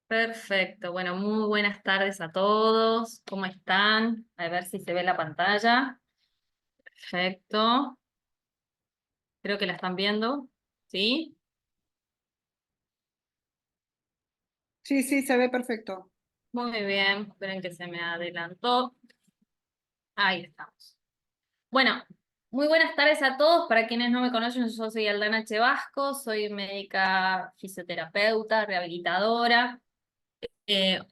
Perfecto. Bueno, muy buenas tardes a todos. ¿Cómo están? A ver si se ve la pantalla. Perfecto. Creo que la están viendo. ¿Sí? Sí, sí, se ve perfecto. Muy bien. Esperen que se me adelantó. Ahí estamos. Bueno, muy buenas tardes a todos. Para quienes no me conocen, yo soy Aldana Chevasco, soy médica fisioterapeuta, rehabilitadora.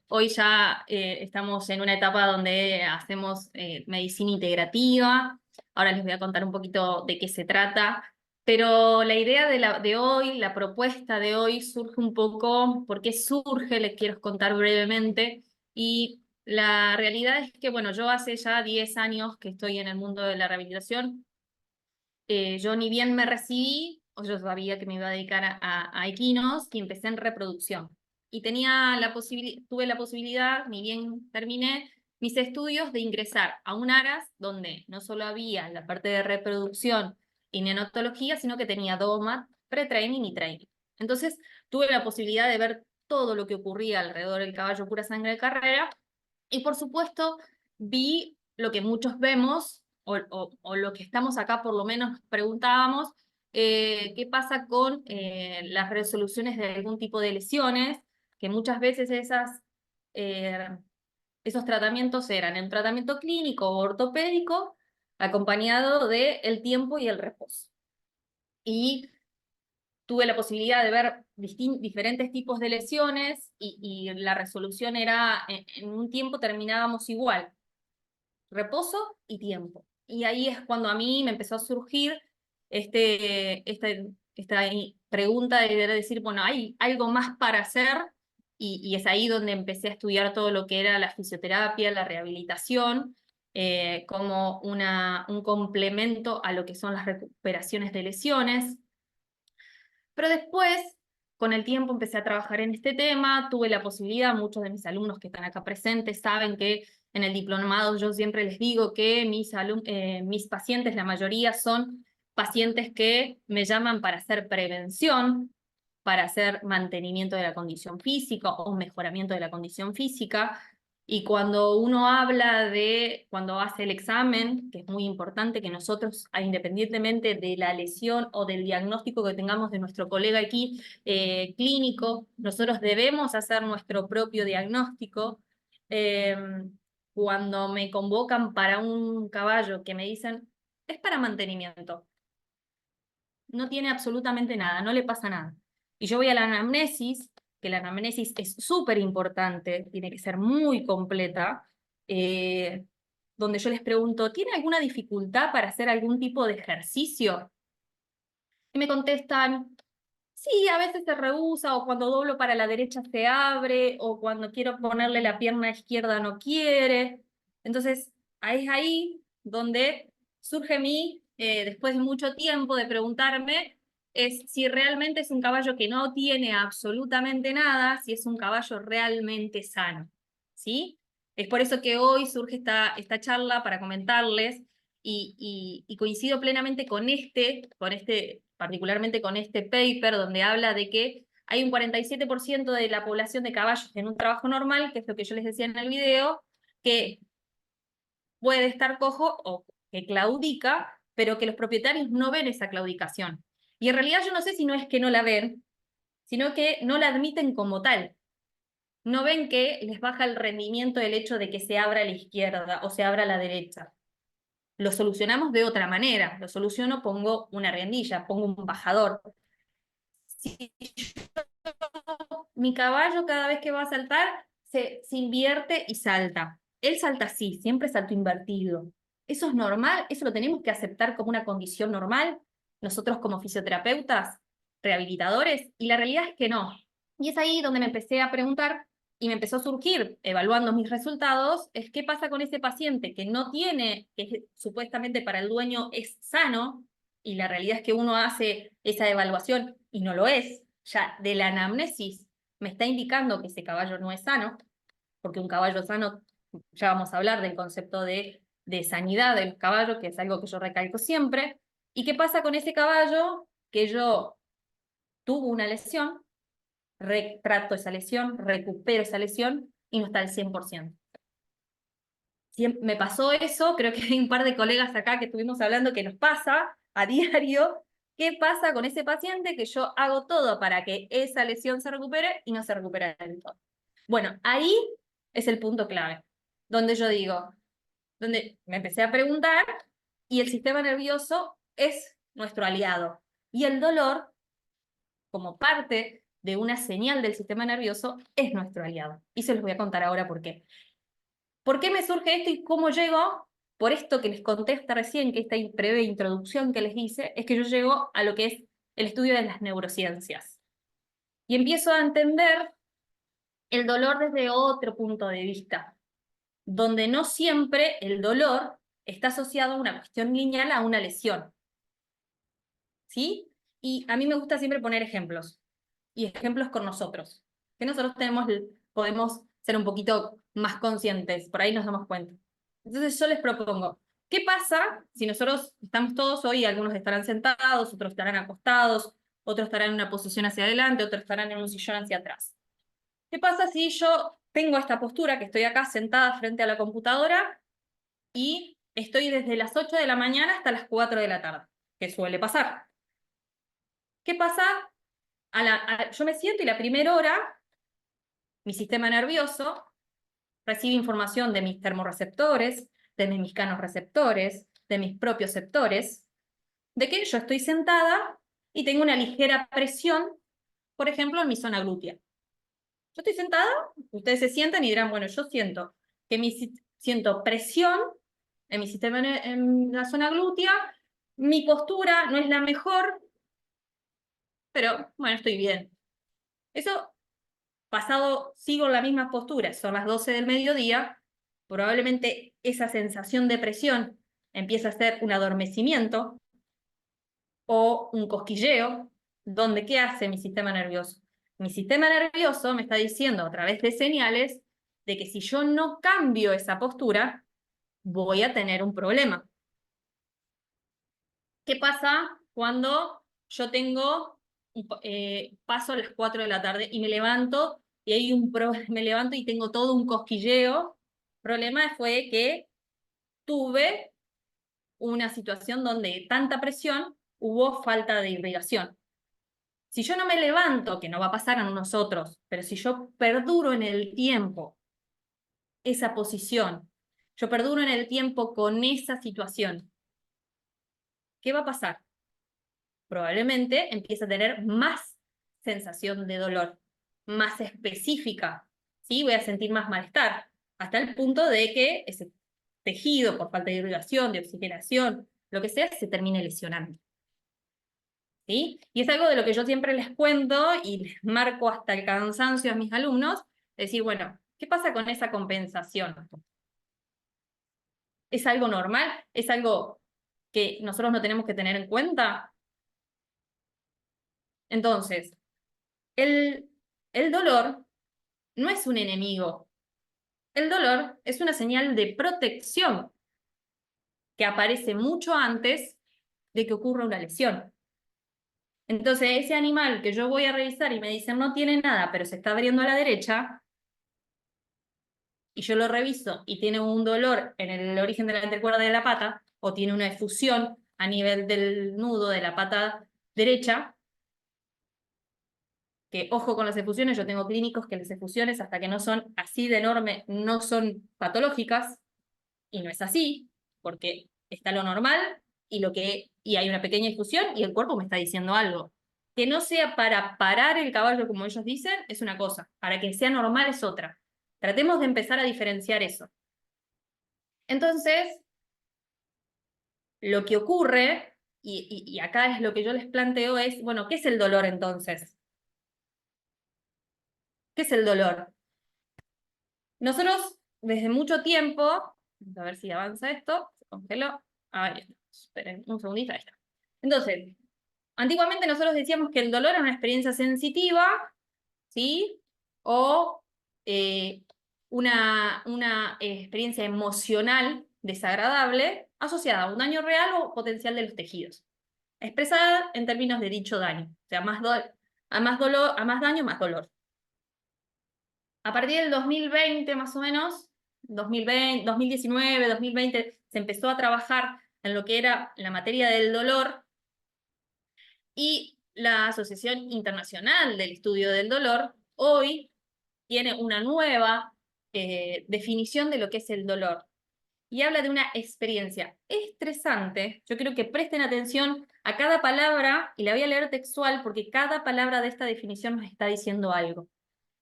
Hoy ya estamos en una etapa donde hacemos medicina integrativa. Ahora les voy a contar un poquito de qué se trata. Pero la idea de hoy, la propuesta de hoy surge un poco, ¿por qué surge? Les quiero contar brevemente. Y la realidad es que, bueno, yo hace ya 10 años que estoy en el mundo de la rehabilitación. Yo ni bien me recibí, o yo sabía que me iba a dedicar a equinos y empecé en reproducción. Y tuve la posibilidad, ni bien terminé mis estudios, de ingresar a un ARAS donde no solo había la parte de reproducción y neonatología, sino que tenía DOMAT, pre-training y training. Entonces tuve la posibilidad de ver todo lo que ocurría alrededor del caballo pura sangre de carrera y por supuesto vi lo que muchos vemos, o lo que estamos acá por lo menos preguntábamos, qué pasa con las resoluciones de algún tipo de lesiones, que muchas veces eh, esos tratamientos eran un tratamiento clínico o ortopédico acompañado de el tiempo y el reposo. Y tuve la posibilidad de ver diferentes tipos de lesiones y la resolución era, en un tiempo terminábamos igual, reposo y tiempo. Y ahí es cuando a mí me empezó a surgir esta pregunta de decir, bueno, hay algo más para hacer, y es ahí donde empecé a estudiar todo lo que era la fisioterapia, la rehabilitación, como un complemento a lo que son las recuperaciones de lesiones. Pero después, con el tiempo, empecé a trabajar en este tema, tuve la posibilidad, muchos de mis alumnos que están acá presentes saben que en el diplomado yo siempre les digo que mis pacientes, la mayoría son pacientes que me llaman para hacer prevención, para hacer mantenimiento de la condición física o mejoramiento de la condición física. Y cuando uno habla cuando hace el examen, que es muy importante que nosotros, independientemente de la lesión o del diagnóstico que tengamos de nuestro colega aquí clínico, nosotros debemos hacer nuestro propio diagnóstico. Eh, Cuando me convocan para un caballo que me dicen, es para mantenimiento, no tiene absolutamente nada, no le pasa nada. Y yo voy a la anamnesis, que la anamnesis es súper importante, tiene que ser muy completa, eh, donde yo les pregunto, ¿tiene alguna dificultad para hacer algún tipo de ejercicio? Y me contestan, sí, a veces se rehúsa, o cuando doblo para la derecha se abre, o cuando quiero ponerle la pierna izquierda no quiere. Entonces, ahí es ahí donde surge después de mucho tiempo de preguntarme, es si realmente es un caballo que no tiene absolutamente nada, si es un caballo realmente sano, ¿sí? Es por eso que hoy surge esta charla para comentarles y coincido plenamente particularmente con este paper, donde habla de que hay un 47% de la población de caballos en un trabajo normal, que es lo que yo les decía en el video, que puede estar cojo o que claudica, pero que los propietarios no ven esa claudicación. Y en realidad yo no sé si no es que no la ven, sino que no la admiten como tal. No ven que les baja el rendimiento el hecho de que se abra a la izquierda o se abra a la derecha. Lo solucionamos de otra manera. Lo soluciono, pongo una rendilla, pongo un bajador. Si mi caballo cada vez que va a saltar se invierte y salta. Él salta así, siempre salto invertido. ¿Eso es normal? ¿Eso lo tenemos que aceptar como una condición normal? Nosotros como fisioterapeutas, rehabilitadores, y la realidad es que no. Y es ahí donde me empecé a preguntar y me empezó a surgir, evaluando mis resultados, es qué pasa con ese paciente que no tiene, supuestamente para el dueño es sano, y la realidad es que uno hace esa evaluación y no lo es. Ya de la anamnesis me está indicando que ese caballo no es sano, porque un caballo sano, ya vamos a hablar del concepto de sanidad de los caballos, que es algo que yo recalco siempre. ¿Y qué pasa con ese caballo? Que yo tuvo una lesión, trato esa lesión, recupero esa lesión y no está al 100%. Me pasó eso, creo que hay un par de colegas acá que estuvimos hablando que nos pasa a diario. ¿Qué pasa con ese paciente? Que yo hago todo para que esa lesión se recupere y no se recupera del todo. Bueno, ahí es el punto clave, donde yo digo, donde me empecé a preguntar, y el sistema nervioso es nuestro aliado. Y el dolor, como parte de una señal del sistema nervioso, es nuestro aliado. Y se los voy a contar ahora por qué. ¿Por qué me surge esto y cómo llego? Por esto que les conté hasta recién, que esta breve introducción que les hice, es que yo llego a lo que es el estudio de las neurociencias. Y empiezo a entender el dolor desde otro punto de vista, donde no siempre el dolor está asociado a una cuestión lineal, a una lesión. ¿Sí? Y a mí me gusta siempre poner ejemplos, y ejemplos con nosotros, que nosotros podemos ser un poquito más conscientes, por ahí nos damos cuenta. Entonces yo les propongo, ¿qué pasa si nosotros estamos todos hoy, algunos estarán sentados, otros estarán acostados, otros estarán en una posición hacia adelante, otros estarán en un sillón hacia atrás? ¿Qué pasa si yo tengo esta postura, que estoy acá sentada frente a la computadora, y estoy desde las 8 de la mañana hasta las 4 de la tarde? ¿Qué suele pasar? ¿Qué pasa? Yo me siento y la primera hora, mi sistema nervioso recibe información de mis termorreceptores, de mis mecanorreceptores, de mis propios receptores, de que yo estoy sentada y tengo una ligera presión, por ejemplo, en mi zona glútea. Yo estoy sentada, ustedes se sientan y dirán, bueno, yo siento siento presión en mi sistema, en la zona glútea, mi postura no es la mejor, pero bueno, estoy bien. Eso pasado, sigo en la misma postura, son las 12 del mediodía, probablemente esa sensación de presión empieza a ser un adormecimiento o un cosquilleo, donde ¿qué hace mi sistema nervioso? Mi sistema nervioso me está diciendo a través de señales de que si yo no cambio esa postura, voy a tener un problema. ¿Qué pasa cuando yo paso a las 4 de la tarde y me levanto y me levanto y tengo todo un cosquilleo? El problema fue que tuve una situación donde tanta presión hubo falta de irrigación. Si yo no me levanto, que no va a pasar a nosotros, pero si yo perduro en el tiempo esa posición, yo perduro en el tiempo con esa situación, ¿qué va a pasar? Probablemente empiece a tener más sensación de dolor, más específica, ¿sí? Voy a sentir más malestar, hasta el punto de que ese tejido, por falta de irrigación, de oxigenación, lo que sea, se termine lesionando. ¿Sí? Y es algo de lo que yo siempre les cuento y les marco hasta el cansancio a mis alumnos, decir, bueno, ¿qué pasa con esa compensación? ¿Es algo normal? ¿Es algo que nosotros no tenemos que tener en cuenta? Entonces, el dolor no es un enemigo. El dolor es una señal de protección que aparece mucho antes de que ocurra una lesión. Entonces, ese animal que yo voy a revisar y me dicen no tiene nada, pero se está abriendo a la derecha, y yo lo reviso y tiene un dolor en el origen de la antecuerda de la pata, o tiene una efusión a nivel del nudo de la pata derecha, que ojo con las efusiones, yo tengo clínicos que las efusiones hasta que no son así de enorme no son patológicas, y no es así, porque está lo normal y hay una pequeña efusión y el cuerpo me está diciendo algo. Que no sea para parar el caballo, como ellos dicen, es una cosa, para que sea normal es otra. Tratemos de empezar a diferenciar eso. Entonces, lo que ocurre, y acá es lo que yo les planteo, es, bueno, ¿qué es el dolor entonces? ¿Qué es el dolor? Nosotros, desde mucho tiempo, a ver si avanza esto, se congeló, ahí está, esperen un segundito, ahí está. Entonces, antiguamente nosotros decíamos que el dolor era una experiencia sensitiva, ¿sí? O una experiencia emocional desagradable asociada a un daño real o potencial de los tejidos, expresada en términos de dicho daño. O sea, A más dolor, a más daño, más dolor. A partir del 2020, más o menos, 2020, 2019, 2020, se empezó a trabajar en lo que era la materia del dolor, y la Asociación Internacional del Estudio del Dolor hoy tiene una nueva definición de lo que es el dolor. Y habla de una experiencia estresante. Yo quiero que presten atención a cada palabra, y la voy a leer textual porque cada palabra de esta definición nos está diciendo algo.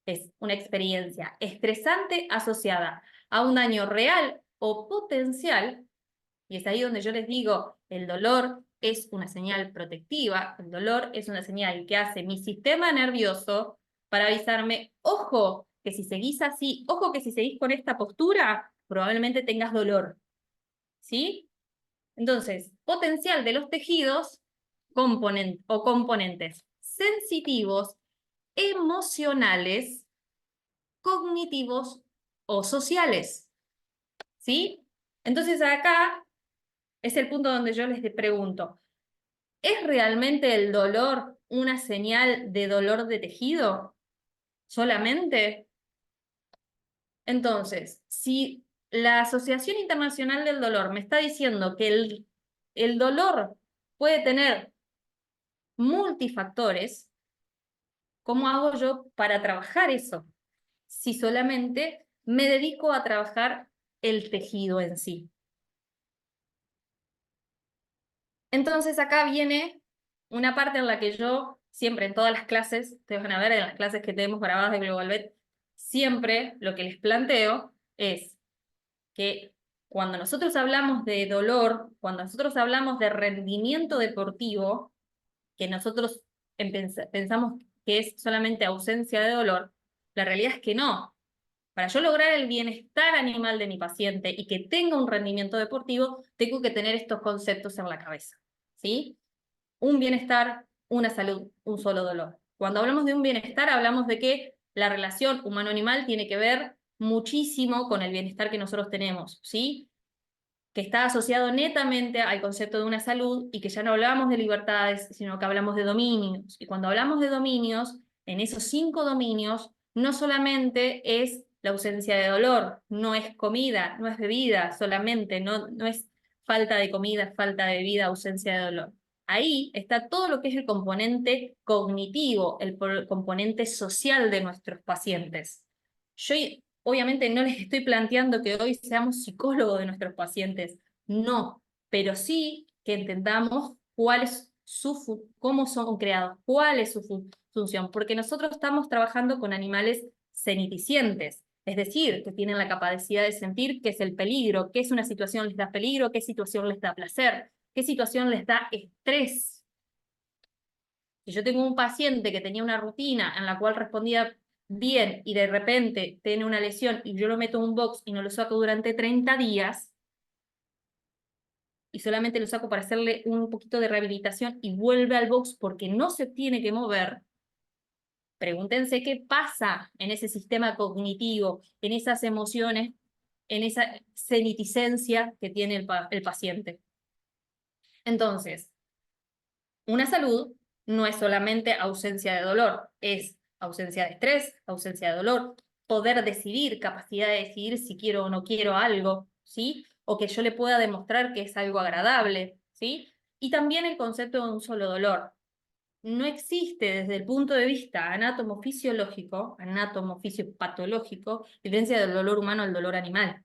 Es una experiencia estresante asociada a un daño real o potencial, y es ahí donde yo les digo, el dolor es una señal protectiva, el dolor es una señal que hace mi sistema nervioso para avisarme, ojo, que si seguís así, ojo que si seguís con esta postura, probablemente tengas dolor, ¿sí? Entonces, potencial de los tejidos componentes sensitivos, emocionales, cognitivos o sociales, ¿sí? Entonces acá es el punto donde yo les pregunto, ¿es realmente el dolor una señal de dolor de tejido? ¿Solamente? Entonces, si la Asociación Internacional del Dolor me está diciendo que el dolor puede tener multifactores, ¿cómo hago yo para trabajar eso? Si solamente me dedico a trabajar el tejido en sí. Entonces acá viene una parte en la que yo siempre en todas las clases, ustedes van a ver en las clases que tenemos grabadas de GlobalVet, siempre lo que les planteo es que cuando nosotros hablamos de dolor, cuando nosotros hablamos de rendimiento deportivo, que nosotros pensamos que es solamente ausencia de dolor, la realidad es que no. Para yo lograr el bienestar animal de mi paciente y que tenga un rendimiento deportivo, tengo que tener estos conceptos en la cabeza, ¿sí? Un bienestar, una salud, un solo dolor. Cuando hablamos de un bienestar, hablamos de que la relación humano-animal tiene que ver muchísimo con el bienestar que nosotros tenemos, ¿sí? Que está asociado netamente al concepto de una salud, y que ya no hablamos de libertades, sino que hablamos de dominios. Y cuando hablamos de dominios, en esos 5 dominios, no solamente es la ausencia de dolor, no es comida, no es bebida solamente, no es falta de comida, falta de bebida, ausencia de dolor. Ahí está todo lo que es el componente cognitivo, el componente social de nuestros pacientes. Yo obviamente no les estoy planteando que hoy seamos psicólogos de nuestros pacientes, no, pero sí que entendamos cuál es cómo son creados, cuál es su función, porque nosotros estamos trabajando con animales ceniticientes, es decir, que tienen la capacidad de sentir qué es el peligro, qué es una situación les da peligro, qué situación les da placer, qué situación les da estrés. Si yo tengo un paciente que tenía una rutina en la cual respondía bien y de repente tiene una lesión y yo lo meto en un box y no lo saco durante 30 días y solamente lo saco para hacerle un poquito de rehabilitación y vuelve al box porque no se tiene que mover, pregúntense qué pasa en ese sistema cognitivo, en esas emociones, en esa ceniticencia que tiene el paciente. Entonces, una salud no es solamente ausencia de dolor, es ausencia de estrés, ausencia de dolor, poder decidir, capacidad de decidir si quiero o no quiero algo, ¿sí? O que yo le pueda demostrar que es algo agradable, ¿sí? Y también el concepto de un solo dolor. No existe desde el punto de vista anatomofisiológico, anatomofisiopatológico, diferencia del dolor humano al dolor animal.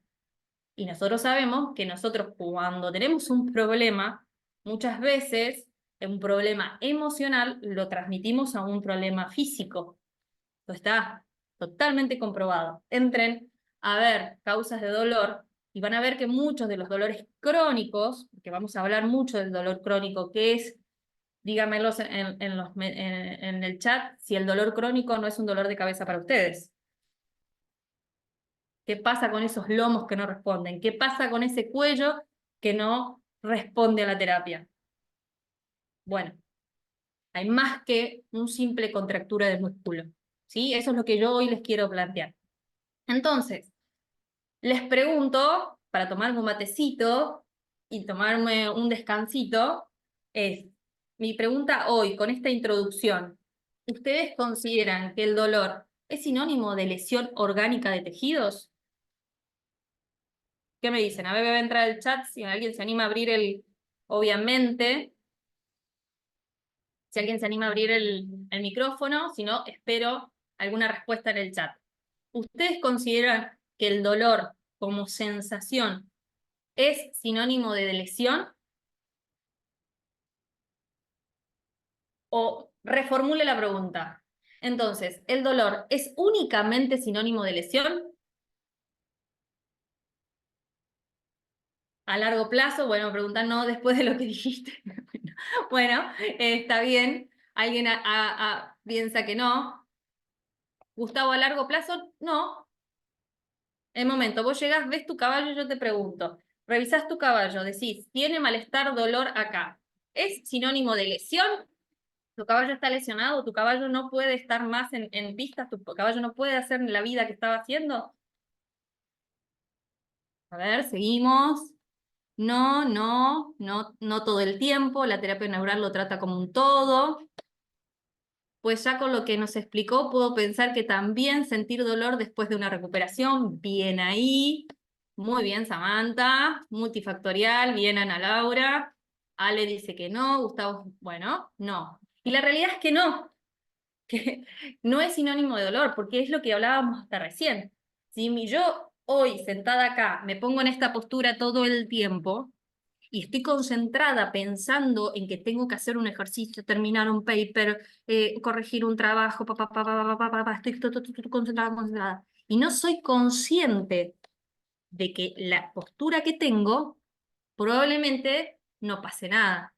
Y nosotros sabemos que nosotros cuando tenemos un problema, muchas veces un problema emocional lo transmitimos a un problema físico. Esto está totalmente comprobado. Entren a ver causas de dolor y van a ver que muchos de los dolores crónicos, que vamos a hablar mucho del dolor crónico, que es, dígamelos en el chat, si el dolor crónico no es un dolor de cabeza para ustedes. ¿Qué pasa con esos lomos que no responden? ¿Qué pasa con ese cuello que no responde a la terapia? Bueno, hay más que un simple contractura del músculo, ¿sí? Eso es lo que yo hoy les quiero plantear. Entonces, les pregunto, para tomarme un matecito y tomarme un descansito, es mi pregunta hoy, con esta introducción, ¿Ustedes consideran que el dolor es sinónimo de lesión orgánica de tejidos? ¿Qué me dicen? A ver, voy a entrar al chat si alguien se anima a abrir obviamente, si alguien se anima a abrir el micrófono, si no, espero alguna respuesta en el chat. ¿Ustedes consideran que el dolor como sensación es sinónimo de lesión? O reformule la pregunta. Entonces, ¿el dolor es únicamente sinónimo de lesión? A largo plazo, bueno, preguntan no después de lo que dijiste. Bueno, está bien. Alguien piensa que no. Gustavo, a largo plazo, no. El momento, vos llegás, ves tu caballo, yo te pregunto. Revisás tu caballo, decís, tiene malestar, dolor acá. ¿Es sinónimo de lesión? Tu caballo está lesionado, tu caballo no puede estar más en pistas, tu caballo no puede hacer la vida que estaba haciendo. A ver, seguimos. No, no, no, no todo el tiempo. La terapia neural lo trata como un todo. Pues ya con lo que nos explicó, puedo pensar que también sentir dolor después de una recuperación, bien ahí. Muy bien, Samantha. Multifactorial, bien, Ana Laura. Ale dice que no, Gustavo, bueno, no. Y la realidad es que no, que no es sinónimo de dolor, porque es lo que hablábamos hasta recién. Si yo hoy sentada acá me pongo en esta postura todo el tiempo, y estoy concentrada pensando en que tengo que hacer un ejercicio, terminar un paper, corregir un trabajo, estoy concentrada, concentrada. Y no soy consciente de que la postura que tengo probablemente no pase nada.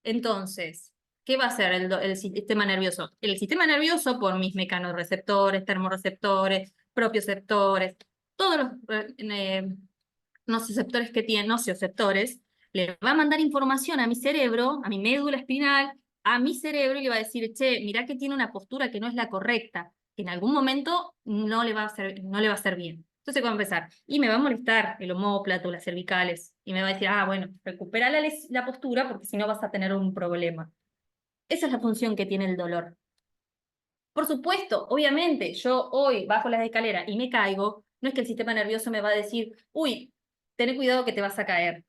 Entonces, ¿qué va a hacer el sistema nervioso? El sistema nervioso, por mis mecanorreceptores, termorreceptores, propioceptores, todos los nociceptores que tiene, nocioceptores, le va a mandar información a mi cerebro, a mi médula espinal, a mi cerebro y le va a decir, che, mirá que tiene una postura que no es la correcta, que en algún momento no le va a hacer bien. Entonces, ¿cómo empezar? Y me va a molestar el omóplato, las cervicales, y me va a decir, ah, bueno, recupera la postura porque si no vas a tener un problema. Esa es la función que tiene el dolor. Por supuesto, obviamente, yo hoy bajo las escaleras y me caigo, no es que el sistema nervioso me va a decir, uy, ten cuidado que te vas a caer.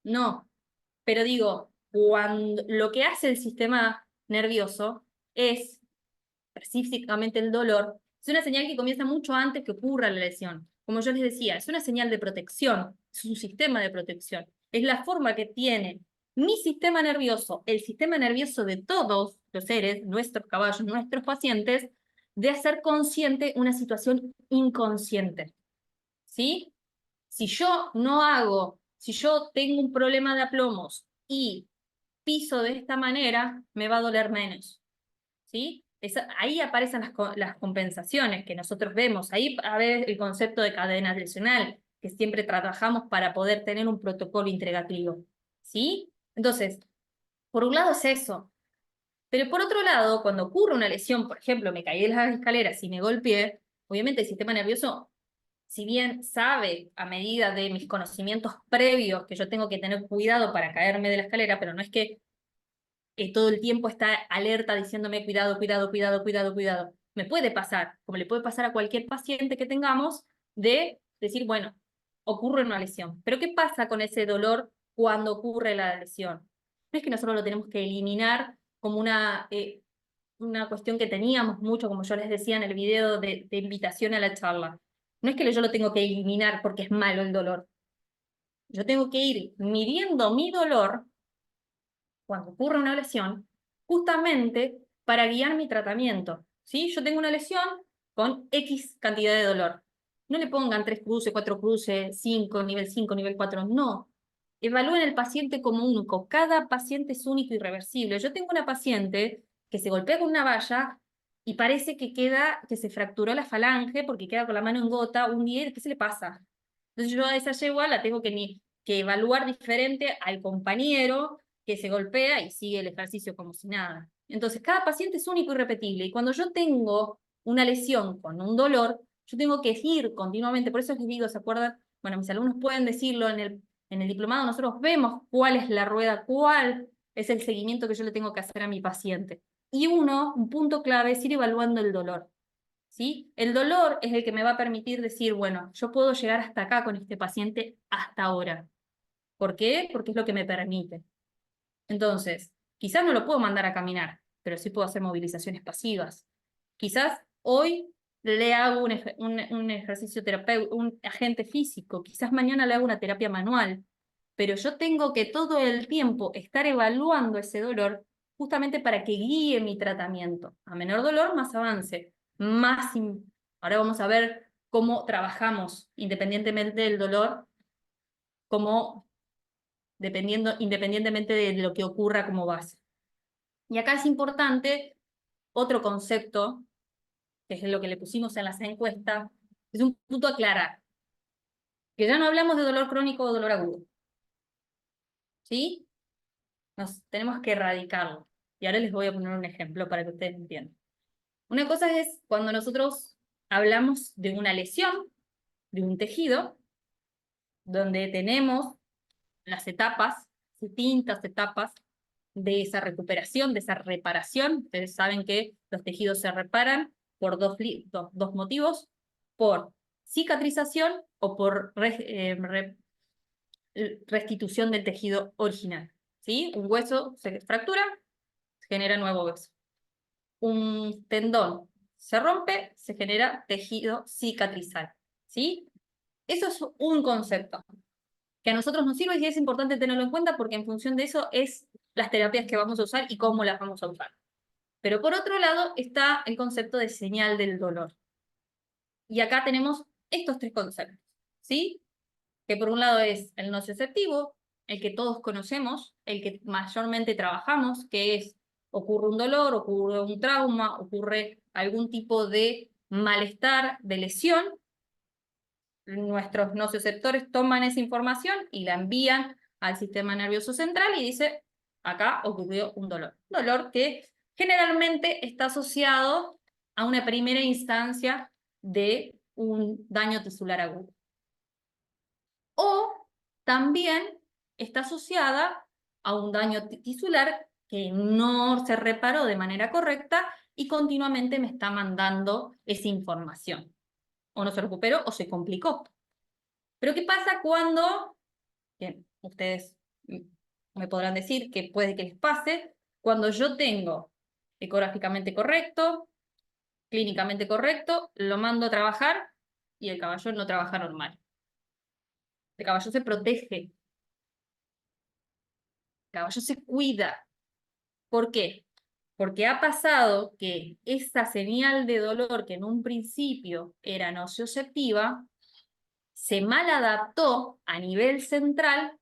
No, pero digo, cuando lo que hace el sistema nervioso es, específicamente el dolor, es una señal que comienza mucho antes que ocurra la lesión. Como yo les decía, es una señal de protección, es un sistema de protección. Es la forma que tiene mi sistema nervioso, el sistema nervioso de todos los seres, nuestros caballos, nuestros pacientes, de hacer consciente una situación inconsciente. ¿Sí? Si yo no hago, si yo tengo un problema de aplomos y piso de esta manera, me va a doler menos. ¿Sí? Ahí aparecen las compensaciones que nosotros vemos. Ahí a ver el concepto de cadena lesional, que siempre trabajamos para poder tener un protocolo integrativo. ¿Sí? Entonces, por un lado es eso. Pero por otro lado, cuando ocurre una lesión, por ejemplo, me caí de las escaleras y me golpeé, obviamente el sistema nervioso, si bien sabe a medida de mis conocimientos previos que yo tengo que tener cuidado para caerme de la escalera, pero no es que todo el tiempo está alerta diciéndome cuidado, cuidado, cuidado, cuidado, cuidado. Me puede pasar, como le puede pasar a cualquier paciente que tengamos, de decir, bueno, ocurre una lesión. Pero ¿qué pasa con ese dolor cuando ocurre la lesión? No es que nosotros lo tenemos que eliminar como una cuestión que teníamos mucho, como yo les decía en el video de invitación a la charla. No es que yo lo tengo que eliminar porque es malo el dolor. Yo tengo que ir midiendo mi dolor cuando ocurre una lesión, justamente para guiar mi tratamiento. ¿Sí? Yo tengo una lesión con X cantidad de dolor. No le pongan 3 cruces, 4 cruces, 5, nivel 4, no. Evalúen el paciente como único. Cada paciente es único y irreversible. Yo tengo una paciente que se golpea con una valla y parece que se fracturó la falange porque queda con la mano en gota un día. ¿Qué se le pasa? Entonces yo a esa yegua la tengo que evaluar diferente al compañero que se golpea y sigue el ejercicio como si nada. Entonces, cada paciente es único y repetible. Y cuando yo tengo una lesión con un dolor, yo tengo que ir continuamente. Por eso les digo, ¿se acuerdan? Bueno, mis alumnos pueden decirlo en el diplomado, nosotros vemos cuál es la rueda, cuál es el seguimiento que yo le tengo que hacer a mi paciente. Y un punto clave es ir evaluando el dolor. ¿Sí? El dolor es el que me va a permitir decir, bueno, yo puedo llegar hasta acá con este paciente hasta ahora. ¿Por qué? Porque es lo que me permite. Entonces, quizás no lo puedo mandar a caminar, pero sí puedo hacer movilizaciones pasivas. Quizás hoy le hago un ejercicio terapéutico, un agente físico, quizás mañana le hago una terapia manual, pero yo tengo que todo el tiempo estar evaluando ese dolor justamente para que guíe mi tratamiento. A menor dolor, más avance, más... Ahora vamos a ver cómo trabajamos independientemente del dolor, cómo independientemente de lo que ocurra como base. Y acá es importante otro concepto, que es lo que le pusimos en las encuestas, es un punto a aclarar, que ya no hablamos de dolor crónico o dolor agudo, ¿sí? Nos tenemos que erradicarlo. Y ahora les voy a poner un ejemplo para que ustedes entiendan. Una cosa es cuando nosotros hablamos de una lesión, de un tejido, donde tenemos las etapas, distintas etapas de esa recuperación, de esa reparación. Ustedes saben que los tejidos se reparan por dos motivos, por cicatrización o por restitución del tejido original. ¿Sí? Un hueso se fractura, se genera nuevo hueso. Un tendón se rompe, se genera tejido cicatrizal. ¿Sí? Eso es un concepto que a nosotros nos sirve y es importante tenerlo en cuenta porque en función de eso es las terapias que vamos a usar y cómo las vamos a usar. Pero por otro lado está el concepto de señal del dolor. Y acá tenemos estos tres conceptos, ¿sí? Que por un lado es el nociceptivo, el que todos conocemos, el que mayormente trabajamos, que es ocurre un dolor, ocurre un trauma, ocurre algún tipo de malestar, de lesión, nuestros nocioceptores toman esa información y la envían al sistema nervioso central y dice, acá ocurrió un dolor. Dolor que generalmente está asociado a una primera instancia de un daño tisular agudo. O también está asociada a un daño tisular que no se reparó de manera correcta y continuamente me está mandando esa información. O no se recuperó o se complicó. Pero ¿qué pasa cuando, que ustedes me podrán decir que puede que les pase, cuando yo tengo ecográficamente correcto, clínicamente correcto, lo mando a trabajar y el caballo no trabaja normal? El caballo se protege, el caballo se cuida. ¿Por qué? Porque ha pasado que esa señal de dolor que en un principio era nocioceptiva, se maladaptó a nivel central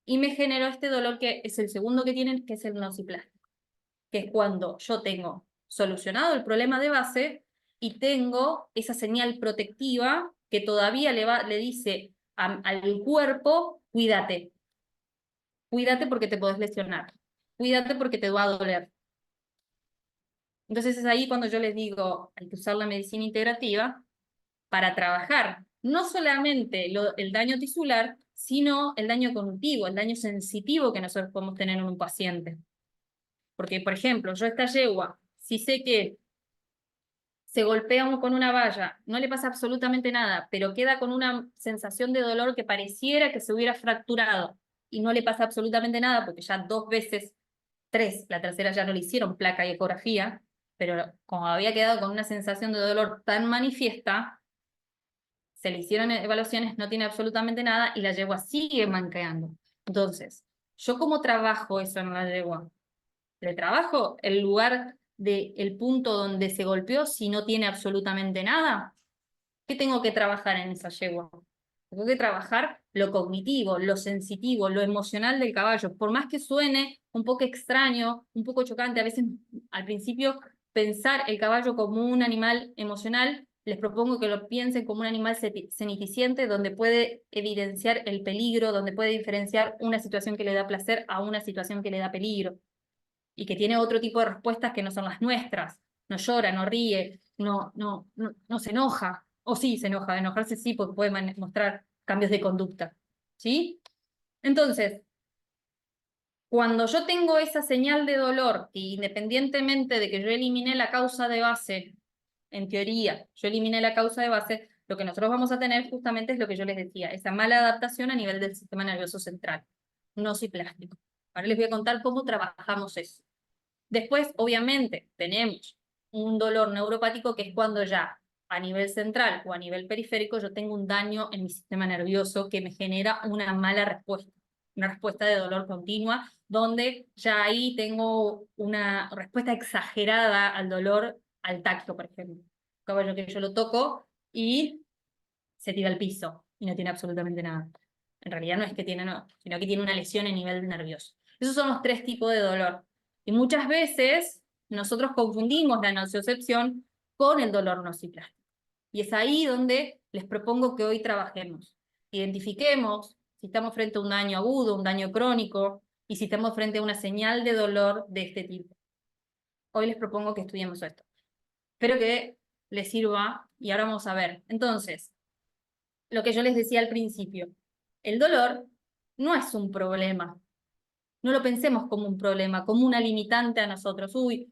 y me generó este dolor que es el segundo que tienen, que es el nociplástico, que es cuando yo tengo solucionado el problema de base y tengo esa señal protectiva que todavía le dice al cuerpo, cuídate, cuídate porque te podés lesionar, cuídate porque te va a doler. Entonces es ahí cuando yo les digo, hay que usar la medicina integrativa para trabajar no solamente el daño tisular, sino el daño cognitivo, el daño sensitivo que nosotros podemos tener en un paciente. Porque, por ejemplo, yo esta yegua, si sé que se golpea con una valla, no le pasa absolutamente nada, pero queda con una sensación de dolor que pareciera que se hubiera fracturado y no le pasa absolutamente nada porque ya 2 veces, 3, la tercera ya no le hicieron placa y ecografía, pero como había quedado con una sensación de dolor tan manifiesta, se le hicieron evaluaciones, no tiene absolutamente nada y la yegua sigue manqueando. Entonces, ¿yo cómo trabajo eso en la yegua? Le trabajo el lugar del punto donde se golpeó si no tiene absolutamente nada. ¿Qué tengo que trabajar en esa yegua? Tengo que trabajar lo cognitivo, lo sensitivo, lo emocional del caballo. Por más que suene un poco extraño, un poco chocante, a veces al principio pensar el caballo como un animal emocional, les propongo que lo piensen como un animal ceniticiente donde puede evidenciar el peligro, donde puede diferenciar una situación que le da placer a una situación que le da peligro y que tiene otro tipo de respuestas que no son las nuestras. No llora, no ríe, no se enoja. O sí, se enoja. Enojarse sí, porque puede mostrar cambios de conducta. ¿Sí? Entonces, Cuando yo tengo esa señal de dolor, que independientemente de que yo elimine la causa de base, en teoría, yo eliminé la causa de base, lo que nosotros vamos a tener justamente es lo que yo les decía, esa mala adaptación a nivel del sistema nervioso central, nociplástico. Ahora les voy a contar cómo trabajamos eso. Después, obviamente, tenemos un dolor neuropático que es cuando ya a nivel central o a nivel periférico yo tengo un daño en mi sistema nervioso que me genera una mala respuesta, una respuesta de dolor continua, donde ya ahí tengo una respuesta exagerada al dolor al tacto, por ejemplo. Un caballo que yo lo toco y se tira al piso y no tiene absolutamente nada. En realidad no es que tiene, no, sino que tiene una lesión en nivel nervioso. Esos son los tres tipos de dolor. Y muchas veces nosotros confundimos la nocicepción con el dolor nociplástico. Y es ahí donde les propongo que hoy trabajemos. Identifiquemos si estamos frente a un daño agudo, un daño crónico, y si estamos frente a una señal de dolor de este tipo. Hoy les propongo que estudiemos esto. Espero que les sirva y ahora vamos a ver. Entonces, lo que yo les decía al principio, el dolor no es un problema. No lo pensemos como un problema, como una limitante a nosotros. Uy,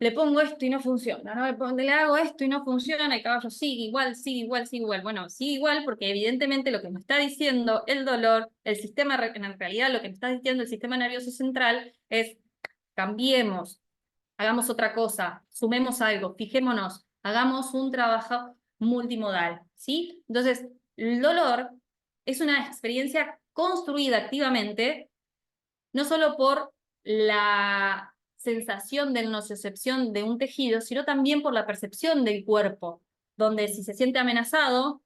le pongo esto y no funciona, ¿no? Le hago esto y no funciona, el caballo sigue igual, sigue igual, sigue igual. Bueno, sigue igual porque evidentemente lo que me está diciendo el dolor, el sistema, en realidad lo que me está diciendo el sistema nervioso central es cambiemos, hagamos otra cosa, sumemos algo, fijémonos, hagamos un trabajo multimodal, ¿sí? Entonces, el dolor es una experiencia construida activamente, no solo por la sensación de nocicepción de un tejido, sino también por la percepción del cuerpo, donde si se siente amenazado,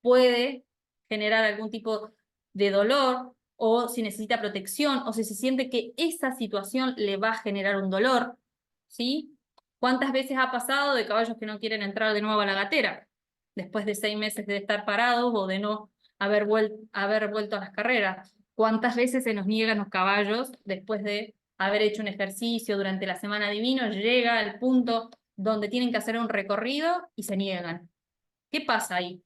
puede generar algún tipo de dolor, o si necesita protección, o si se siente que esa situación le va a generar un dolor, ¿sí? ¿Cuántas veces ha pasado de caballos que no quieren entrar de nuevo a la gatera, después de 6 meses de estar parados o de no haber vuelto a las carreras? ¿Cuántas veces se nos niegan los caballos después de haber hecho un ejercicio durante la semana divino, llega al punto donde tienen que hacer un recorrido y se niegan? ¿Qué pasa ahí?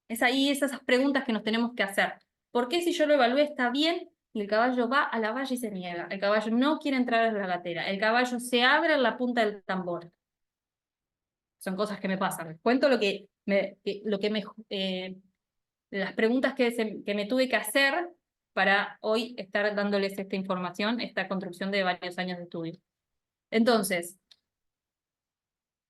Es ahí esas preguntas que nos tenemos que hacer. ¿Por qué si yo lo evalué está bien y el caballo va a la valla y se niega? El caballo no quiere entrar a la gatera. El caballo se abre en la punta del tambor. Son cosas que me pasan. Les cuento las preguntas que me tuve que hacer para hoy estar dándoles esta información, esta construcción de varios años de estudio. Entonces,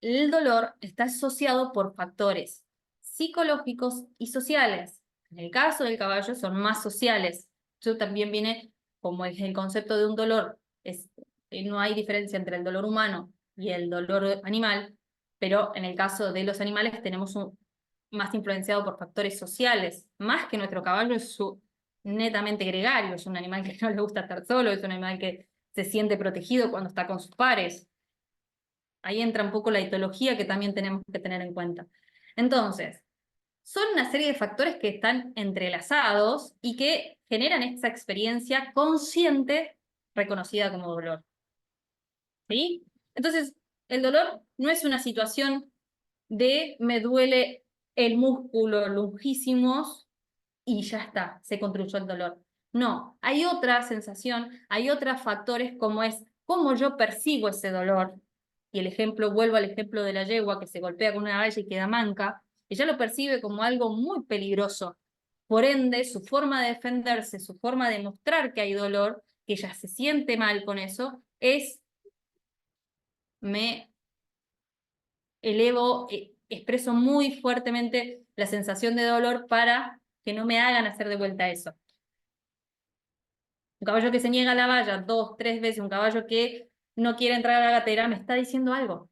el dolor está asociado por factores psicológicos y sociales. En el caso del caballo son más sociales. Eso también viene, como es el concepto de un dolor, no hay diferencia entre el dolor humano y el dolor animal, pero en el caso de los animales tenemos más influenciado por factores sociales, más que nuestro caballo es netamente gregario, es un animal que no le gusta estar solo, es un animal que se siente protegido cuando está con sus pares. Ahí entra un poco la etología que también tenemos que tener en cuenta. Entonces, son una serie de factores que están entrelazados y que generan esta experiencia consciente reconocida como dolor. ¿Sí? Entonces, el dolor no es una situación de me duele el músculo longísimos y ya está, se construyó el dolor. No, hay otra sensación, hay otros factores como es cómo yo percibo ese dolor. Y el ejemplo, vuelvo al ejemplo de la yegua que se golpea con una valla y queda manca, ella lo percibe como algo muy peligroso. Por ende, su forma de defenderse, su forma de mostrar que hay dolor, que ella se siente mal con eso, es me elevo, expreso muy fuertemente la sensación de dolor para que no me hagan hacer de vuelta eso. Un caballo que se niega a la valla 2, 3 veces, un caballo que no quiere entrar a la gatera, me está diciendo algo,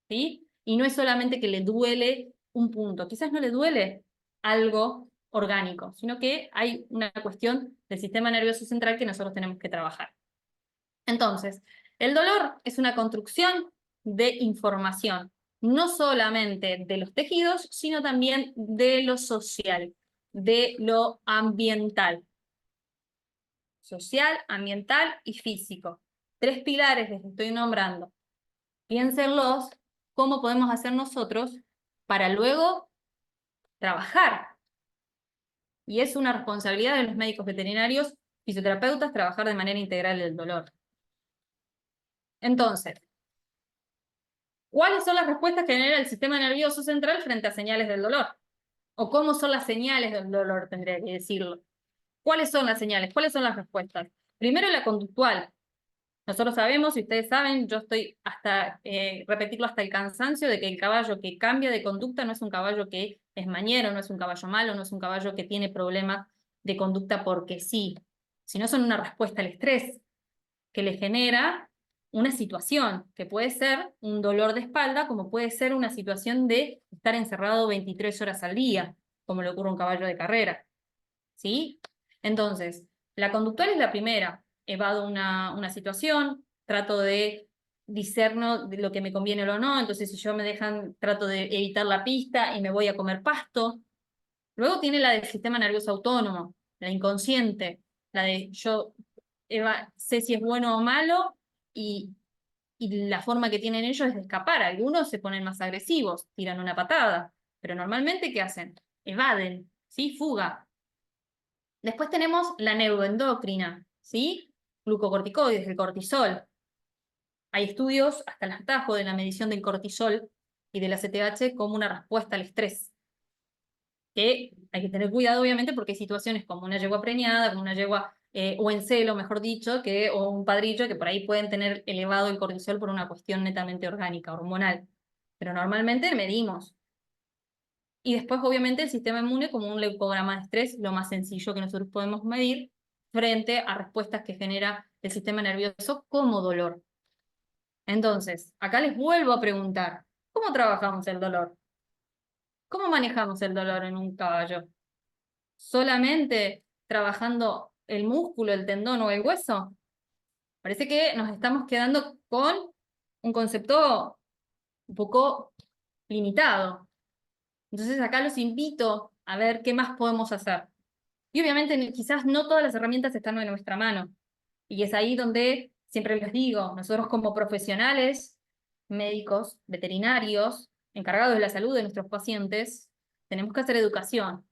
¿sí? Y no es solamente que le duele un punto, quizás no le duele algo orgánico, sino que hay una cuestión del sistema nervioso central que nosotros tenemos que trabajar. Entonces, el dolor es una construcción de información, no solamente de los tejidos, sino también de lo social, de lo ambiental. Social, ambiental y físico. 3 pilares les estoy nombrando. Piénsenlos cómo podemos hacer nosotros para luego trabajar. Y es una responsabilidad de los médicos veterinarios fisioterapeutas trabajar de manera integral el dolor. Entonces, ¿cuáles son las respuestas que genera el sistema nervioso central frente a señales del dolor? ¿O cómo son las señales del dolor, tendría que decirlo? ¿Cuáles son las señales? ¿Cuáles son las respuestas? Primero, la conductual. Nosotros sabemos, y ustedes saben, yo estoy hasta, repetirlo hasta el cansancio, de que el caballo que cambia de conducta no es un caballo que es mañero, no es un caballo malo, no es un caballo que tiene problemas de conducta porque sí, sino son una respuesta al estrés que le genera una situación, que puede ser un dolor de espalda, como puede ser una situación de estar encerrado 23 horas al día, como le ocurre a un caballo de carrera. ¿Sí? Entonces, la conductual es la primera. Evado una situación, trato de discerno de lo que me conviene o no, entonces si yo me dejan, trato de evitar la pista y me voy a comer pasto. Luego tiene la del sistema nervioso autónomo, la inconsciente, la de yo sé si es bueno o malo y la forma que tienen ellos es de escapar. Algunos se ponen más agresivos, tiran una patada, pero normalmente ¿qué hacen? Evaden, ¿sí? Fuga. Después tenemos la neuroendocrina, ¿sí? Glucocorticoides, el cortisol. Hay estudios hasta el atajo de la medición del cortisol y del ACTH como una respuesta al estrés. Que hay que tener cuidado, obviamente, porque hay situaciones como una yegua preñada, como una yegua o en celo, mejor dicho, o un padrillo, que por ahí pueden tener elevado el cortisol por una cuestión netamente orgánica, hormonal. Pero normalmente medimos. Y después, obviamente, el sistema inmune como un leucograma de estrés, lo más sencillo que nosotros podemos medir frente a respuestas que genera el sistema nervioso como dolor. Entonces, acá les vuelvo a preguntar, ¿cómo trabajamos el dolor? ¿Cómo manejamos el dolor en un caballo? ¿Solamente trabajando el músculo, el tendón o el hueso? Parece que nos estamos quedando con un concepto un poco limitado. Entonces acá los invito a ver qué más podemos hacer. Y obviamente quizás no todas las herramientas están en nuestra mano. Y es ahí donde siempre les digo, nosotros como profesionales, médicos, veterinarios, encargados de la salud de nuestros pacientes, tenemos que hacer educación.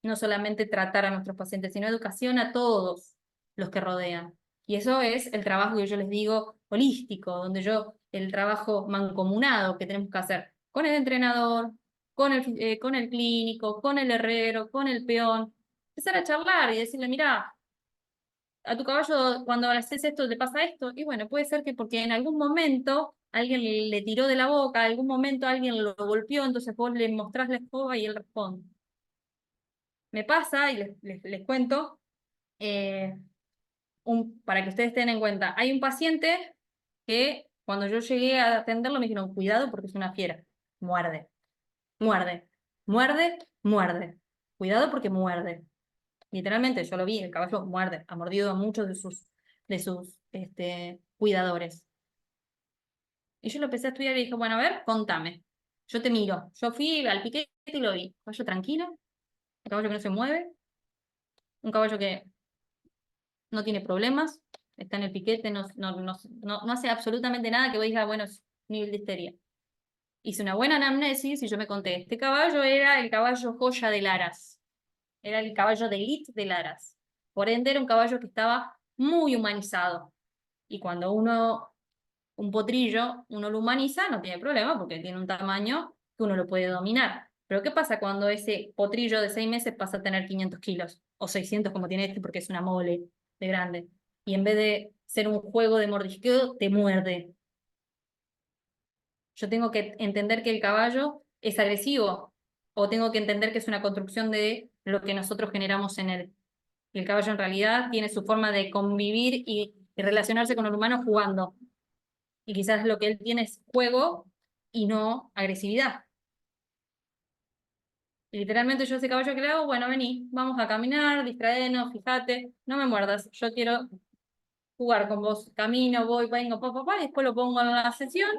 No solamente tratar a nuestros pacientes, sino educación a todos los que rodean. Y eso es el trabajo que yo les digo holístico, donde el trabajo mancomunado que tenemos que hacer con el entrenador, con el clínico, con el herrero, con el peón, empezar a charlar y decirle, mira, a tu caballo cuando haces esto te pasa esto, y bueno, puede ser que porque en algún momento alguien le tiró de la boca, en algún momento alguien lo golpeó, entonces vos le mostrás la escoba y él responde. Me pasa, y les cuento, eh, para que ustedes tengan en cuenta, hay un paciente que cuando yo llegué a atenderlo me dijeron, cuidado porque es una fiera, muerde, muerde, muerde, muerde, cuidado porque muerde. Literalmente, yo lo vi, el caballo muerde, ha mordido a muchos de sus cuidadores. Y yo lo empecé a estudiar y dije, bueno, a ver, contame. Yo te miro. Yo fui al piquete y lo vi. Caballo tranquilo, un caballo que no se mueve, un caballo que no tiene problemas, está en el piquete, no hace absolutamente nada que vos digas, bueno, es nivel de histeria. Hice una buena anamnesis y yo me conté, este caballo era el caballo joya de Laras, era el caballo de elite de Laras. Por ende, era un caballo que estaba muy humanizado. Y cuando un potrillo, uno lo humaniza, no tiene problema porque tiene un tamaño que uno lo puede dominar. Pero ¿qué pasa cuando ese potrillo de 6 meses pasa a tener 500 kilos? O 600 como tiene este porque es una mole de grande. Y en vez de ser un juego de mordisqueo, te muerde. Yo tengo que entender que el caballo es agresivo o tengo que entender que es una construcción de lo que nosotros generamos en él. Y el caballo en realidad tiene su forma de convivir y relacionarse con el humano jugando. Y quizás lo que él tiene es juego y no agresividad. Y literalmente yo ese caballo que le hago, bueno, vení, vamos a caminar, distraernos, fíjate, no me muerdas, yo quiero jugar con vos, camino, voy, vengo, y después lo pongo en la sesión,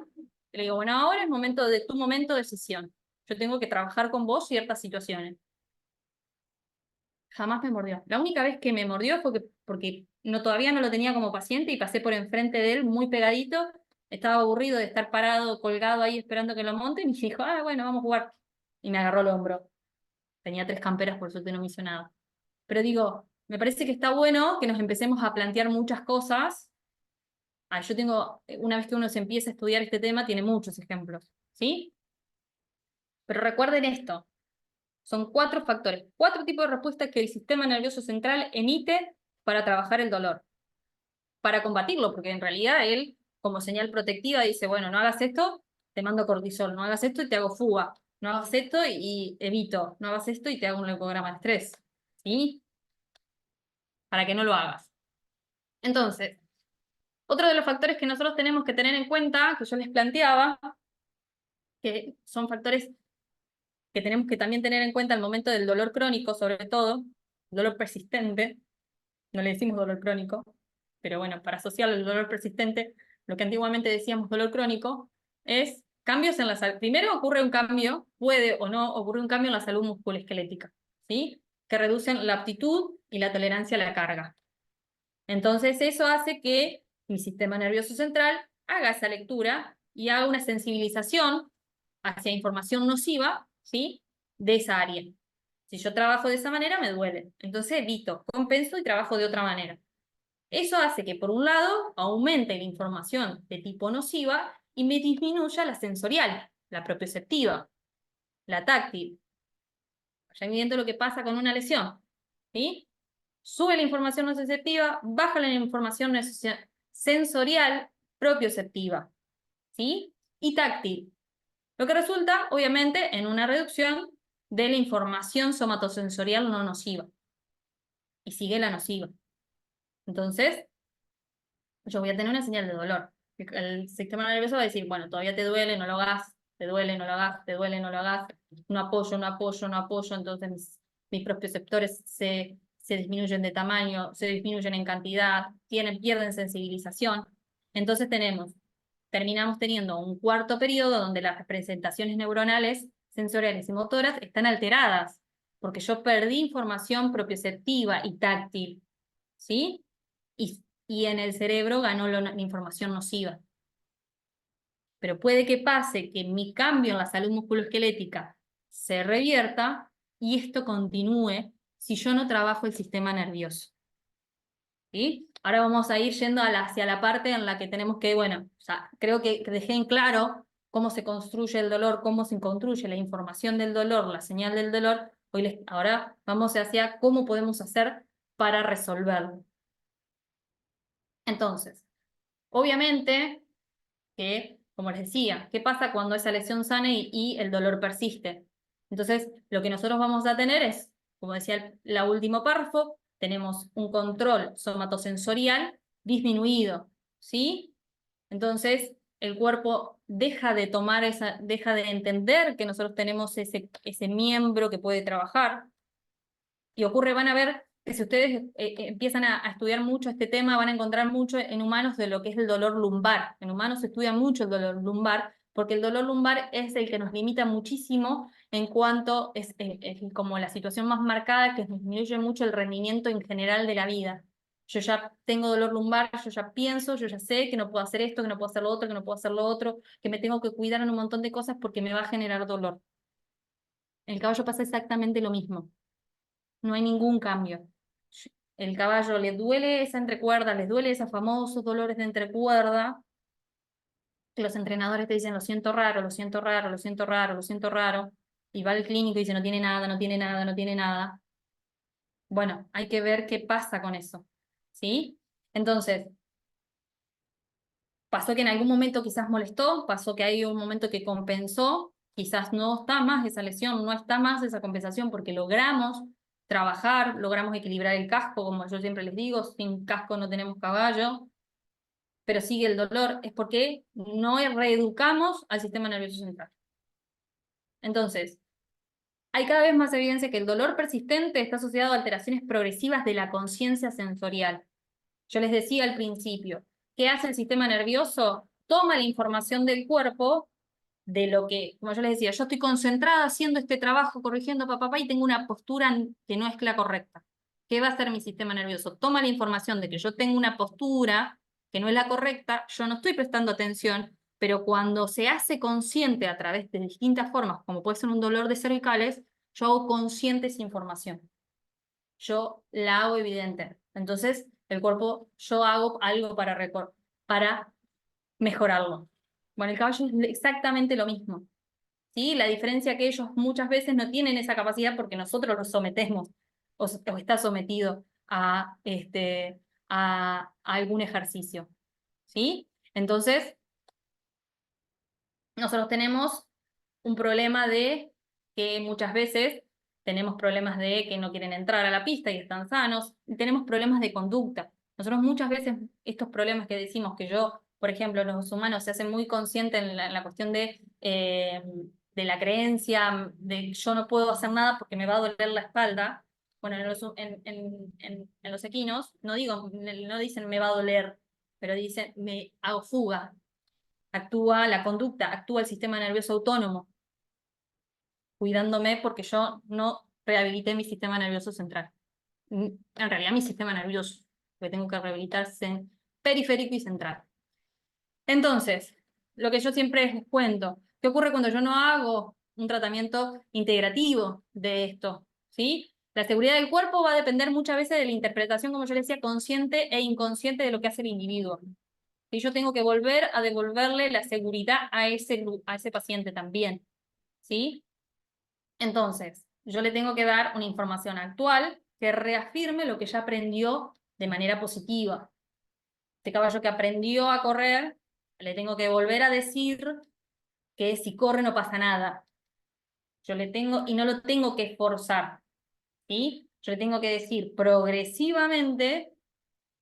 y le digo, bueno, ahora es tu momento de sesión. Yo tengo que trabajar con vos ciertas situaciones. Jamás me mordió. La única vez que me mordió fue porque todavía no lo tenía como paciente y pasé por enfrente de él muy pegadito. Estaba aburrido de estar parado, colgado ahí esperando que lo monte y me dijo, bueno, vamos a jugar. Y me agarró el hombro. Tenía 3 camperas, por suerte no me hizo nada. Pero digo, me parece que está bueno que nos empecemos a plantear muchas cosas. Yo tengo, una vez que uno se empieza a estudiar este tema, tiene muchos ejemplos, ¿sí? Pero recuerden esto, son 4 factores, 4 tipos de respuestas que el sistema nervioso central emite para trabajar el dolor, para combatirlo, porque en realidad él, como señal protectiva, dice, bueno, no hagas esto, te mando cortisol, no hagas esto y te hago fuga, no hagas esto y evito, no hagas esto y te hago un leucograma de estrés, ¿sí? Para que no lo hagas. Entonces, otro de los factores que nosotros tenemos que tener en cuenta, que yo les planteaba, que son factores que tenemos que también tener en cuenta al momento del dolor crónico, sobre todo, dolor persistente, no le decimos dolor crónico, pero bueno, para asociar el dolor persistente, lo que antiguamente decíamos dolor crónico, es cambios en la salud. Primero ocurre un cambio, puede o no ocurrir un cambio en la salud musculoesquelética, ¿sí? Que reducen la aptitud y la tolerancia a la carga. Entonces eso hace que mi sistema nervioso central haga esa lectura y haga una sensibilización hacia información nociva, ¿sí? De esa área. Si yo trabajo de esa manera, me duele. Entonces evito, compenso y trabajo de otra manera. Eso hace que, por un lado, aumente la información de tipo nociva y me disminuya la sensorial, la propioceptiva, la táctil. Ya viendo lo que pasa con una lesión, ¿sí? Sube la información nociceptiva, baja la información sensorial propioceptiva, ¿sí? Y táctil. Lo que resulta, obviamente, en una reducción de la información somatosensorial no nociva. Y sigue la nociva. Entonces, yo voy a tener una señal de dolor. El sistema nervioso va a decir, bueno, todavía te duele, no lo hagas, te duele, no lo hagas, te duele, no lo hagas, no apoyo, no apoyo, no apoyo, entonces mis propioceptores se disminuyen de tamaño, se disminuyen en cantidad, pierden sensibilización. Entonces terminamos teniendo un cuarto periodo donde las representaciones neuronales, sensoriales y motoras están alteradas, porque yo perdí información propioceptiva y táctil, ¿sí? Y en el cerebro ganó la información nociva. Pero puede que pase que mi cambio en la salud musculoesquelética se revierta y esto continúe si yo no trabajo el sistema nervioso. ¿Sí? Ahora vamos a ir yendo hacia la parte en la que tenemos que, bueno, ya creo que dejé en claro cómo se construye el dolor, cómo se construye la información del dolor, la señal del dolor. Ahora vamos hacia cómo podemos hacer para resolverlo. Entonces, obviamente que, como les decía, ¿qué pasa cuando esa lesión sana y el dolor persiste? Entonces, lo que nosotros vamos a tener es, como decía el último párrafo, tenemos un control somatosensorial disminuido, ¿sí? Entonces, el cuerpo deja de deja de entender que nosotros tenemos ese miembro que puede trabajar, y ocurre, van a ver que si ustedes empiezan a estudiar mucho este tema, van a encontrar mucho en humanos de lo que es el dolor lumbar. En humanos se estudia mucho el dolor lumbar, porque el dolor lumbar es el que nos limita muchísimo en cuanto es como la situación más marcada que nos disminuye mucho el rendimiento en general de la vida. Yo ya tengo dolor lumbar, yo ya pienso, yo ya sé que no puedo hacer esto, que no puedo hacer lo otro, que no puedo hacer lo otro, que me tengo que cuidar en un montón de cosas porque me va a generar dolor. En el caballo pasa exactamente lo mismo. No hay ningún cambio. El caballo le duele esa entrecuerda, les duele esos famosos dolores de entrecuerda, que los entrenadores te dicen, lo siento raro, lo siento raro, lo siento raro, lo siento raro, y va al clínico y dice, no tiene nada, no tiene nada, no tiene nada. Bueno, hay que ver qué pasa con eso, ¿sí? Entonces, pasó que en algún momento quizás molestó, pasó que hay un momento que compensó, quizás no está más esa lesión, no está más esa compensación porque logramos trabajar, logramos equilibrar el casco, como yo siempre les digo, sin casco no tenemos caballo, pero sigue el dolor, es porque no reeducamos al sistema nervioso central. Entonces, hay cada vez más evidencia que el dolor persistente está asociado a alteraciones progresivas de la conciencia sensorial. Yo les decía al principio, ¿qué hace el sistema nervioso? Toma la información del cuerpo, de lo que, como yo les decía, yo estoy concentrada haciendo este trabajo, corrigiendo papá, y tengo una postura que no es la correcta. ¿Qué va a hacer mi sistema nervioso? Toma la información de que yo tengo una postura que no es la correcta, yo no estoy prestando atención, pero cuando se hace consciente a través de distintas formas, como puede ser un dolor de cervicales, yo hago consciente esa información. yo la hago evidente. Entonces, el cuerpo, yo hago algo para mejorarlo. Bueno, el caballo es exactamente lo mismo. ¿Sí? La diferencia que ellos muchas veces no tienen esa capacidad porque nosotros los sometemos o está sometido a algún ejercicio. ¿Sí? Entonces, nosotros tenemos un problema de que muchas veces tenemos problemas de que no quieren entrar a la pista y están sanos, y tenemos problemas de conducta. Nosotros muchas veces estos problemas que decimos que yo, por ejemplo, los humanos se hacen muy conscientes en la cuestión de la creencia de yo no puedo hacer nada porque me va a doler la espalda. Bueno, en los equinos no dicen me va a doler, pero dicen me hago fuga, actúa la conducta, actúa el sistema nervioso autónomo, cuidándome porque yo no rehabilité mi sistema nervioso central. En realidad mi sistema nervioso, que tengo que rehabilitarse en periférico y central. Entonces, lo que yo siempre les cuento, ¿qué ocurre cuando yo no hago un tratamiento integrativo de esto? ¿Sí? La seguridad del cuerpo va a depender muchas veces de la interpretación, como yo les decía, consciente e inconsciente de lo que hace el individuo. Y yo tengo que volver a devolverle la seguridad a ese paciente también. ¿Sí? Entonces, yo le tengo que dar una información actual que reafirme lo que ya aprendió de manera positiva. Este caballo que aprendió a correr, le tengo que volver a decir que si corre no pasa nada. Y no lo tengo que forzar, ¿sí? Yo le tengo que decir progresivamente,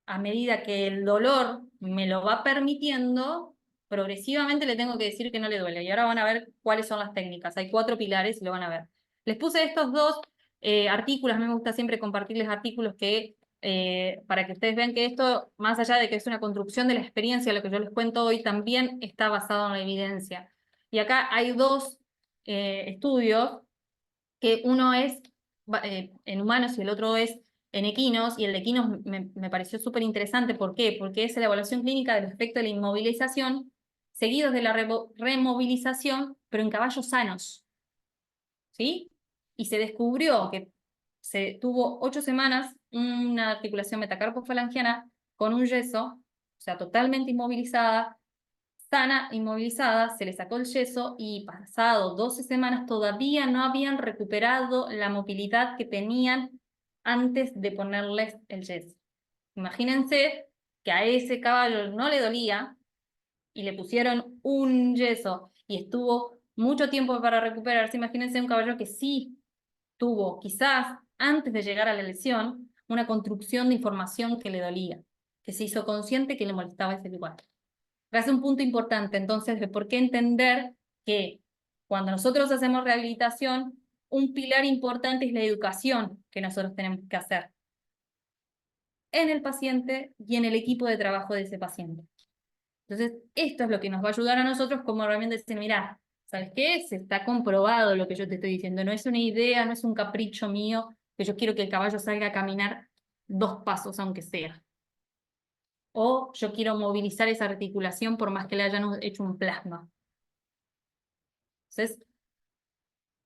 a medida que el dolor me lo va permitiendo, progresivamente le tengo que decir que no le duele. Y ahora van a ver cuáles son las técnicas. Hay 4 pilares y lo van a ver. Les puse estos 2 artículos. A mí me gusta siempre compartirles artículos para que ustedes vean que esto, más allá de que es una construcción de la experiencia, lo que yo les cuento hoy, también está basado en la evidencia. Y acá hay 2 estudios, que uno es en humanos y el otro es en equinos, y el de equinos me pareció súper interesante. ¿Por qué? Porque es la evaluación clínica del efecto de la inmovilización, seguidos de la removilización, pero en caballos sanos, ¿sí? Y se descubrió que se tuvo 8 semanas una articulación metacarpofalangiana con un yeso, o sea, totalmente inmovilizada, sana, inmovilizada, se le sacó el yeso y pasado 12 semanas todavía no habían recuperado la movilidad que tenían antes de ponerles el yeso. Imagínense que a ese caballo no le dolía y le pusieron un yeso y estuvo mucho tiempo para recuperarse. Imagínense un caballo que sí tuvo, quizás antes de llegar a la lesión, una construcción de información que le dolía, que se hizo consciente que le molestaba ese lugar. Hace un punto importante, entonces, de por qué entender que cuando nosotros hacemos rehabilitación, un pilar importante es la educación que nosotros tenemos que hacer en el paciente y en el equipo de trabajo de ese paciente. Entonces, esto es lo que nos va a ayudar a nosotros como realmente decir, mirá, ¿sabes qué? Se está comprobado lo que yo te estoy diciendo, no es una idea, no es un capricho mío, que yo quiero que el caballo salga a caminar 2 pasos, aunque sea. O yo quiero movilizar esa articulación por más que le hayan hecho un plasma. Entonces,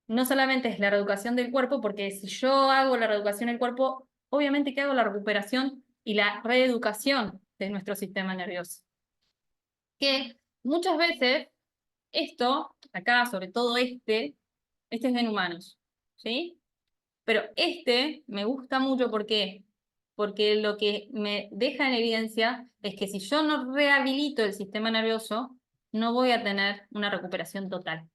no solamente es la reeducación del cuerpo, porque si yo hago la reeducación del cuerpo, obviamente que hago la recuperación y la reeducación de nuestro sistema nervioso. Que muchas veces esto, acá, sobre todo este es en humanos, ¿sí? Pero este me gusta mucho, ¿por qué? Porque lo que me deja en evidencia es que si yo no rehabilito el sistema nervioso, no voy a tener una recuperación total.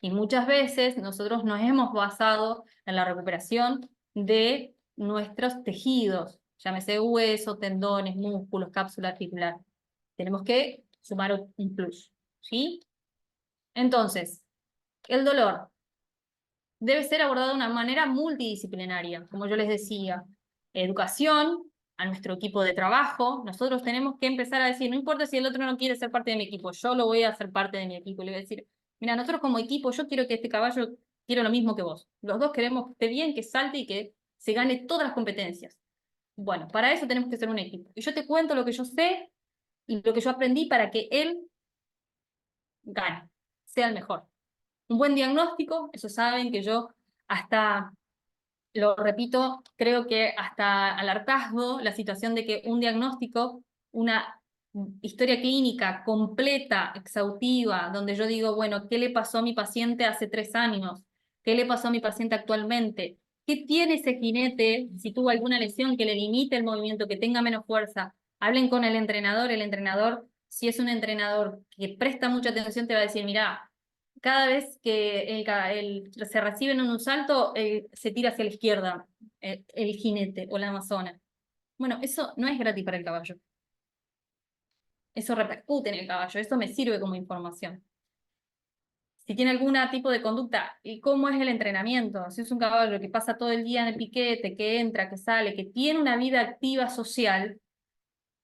Y muchas veces nosotros nos hemos basado en la recuperación de nuestros tejidos, llámese huesos, tendones, músculos, cápsula articular. Tenemos que sumar un plus, ¿sí? Entonces, el dolor debe ser abordado de una manera multidisciplinaria, como yo les decía. Educación a nuestro equipo de trabajo. Nosotros tenemos que empezar a decir, no importa si el otro no quiere ser parte de mi equipo, yo lo voy a hacer parte de mi equipo. Le voy a decir, mira, nosotros como equipo, yo quiero que este caballo quiero lo mismo que vos. Los dos queremos que esté bien, que salte y que se gane todas las competencias. Bueno, para eso tenemos que ser un equipo. Y yo te cuento lo que yo sé y lo que yo aprendí para que él gane, sea el mejor. Un buen diagnóstico, eso saben que yo hasta lo repito, creo que hasta al hartazgo, la situación de que un diagnóstico, una historia clínica completa, exhaustiva, donde yo digo, bueno, ¿qué le pasó a mi paciente hace 3 años? ¿Qué le pasó a mi paciente actualmente? ¿Qué tiene ese jinete? Si tuvo alguna lesión que le limite el movimiento, que tenga menos fuerza. Hablen con el entrenador, si es un entrenador que presta mucha atención, te va a decir, mira, cada vez que se recibe en un salto, se tira hacia la izquierda el jinete o la amazona. Bueno, eso no es gratis para el caballo. Eso repercute en el caballo, eso me sirve como información. Si tiene algún tipo de conducta, ¿y cómo es el entrenamiento? Si es un caballo que pasa todo el día en el piquete, que entra, que sale, que tiene una vida activa social,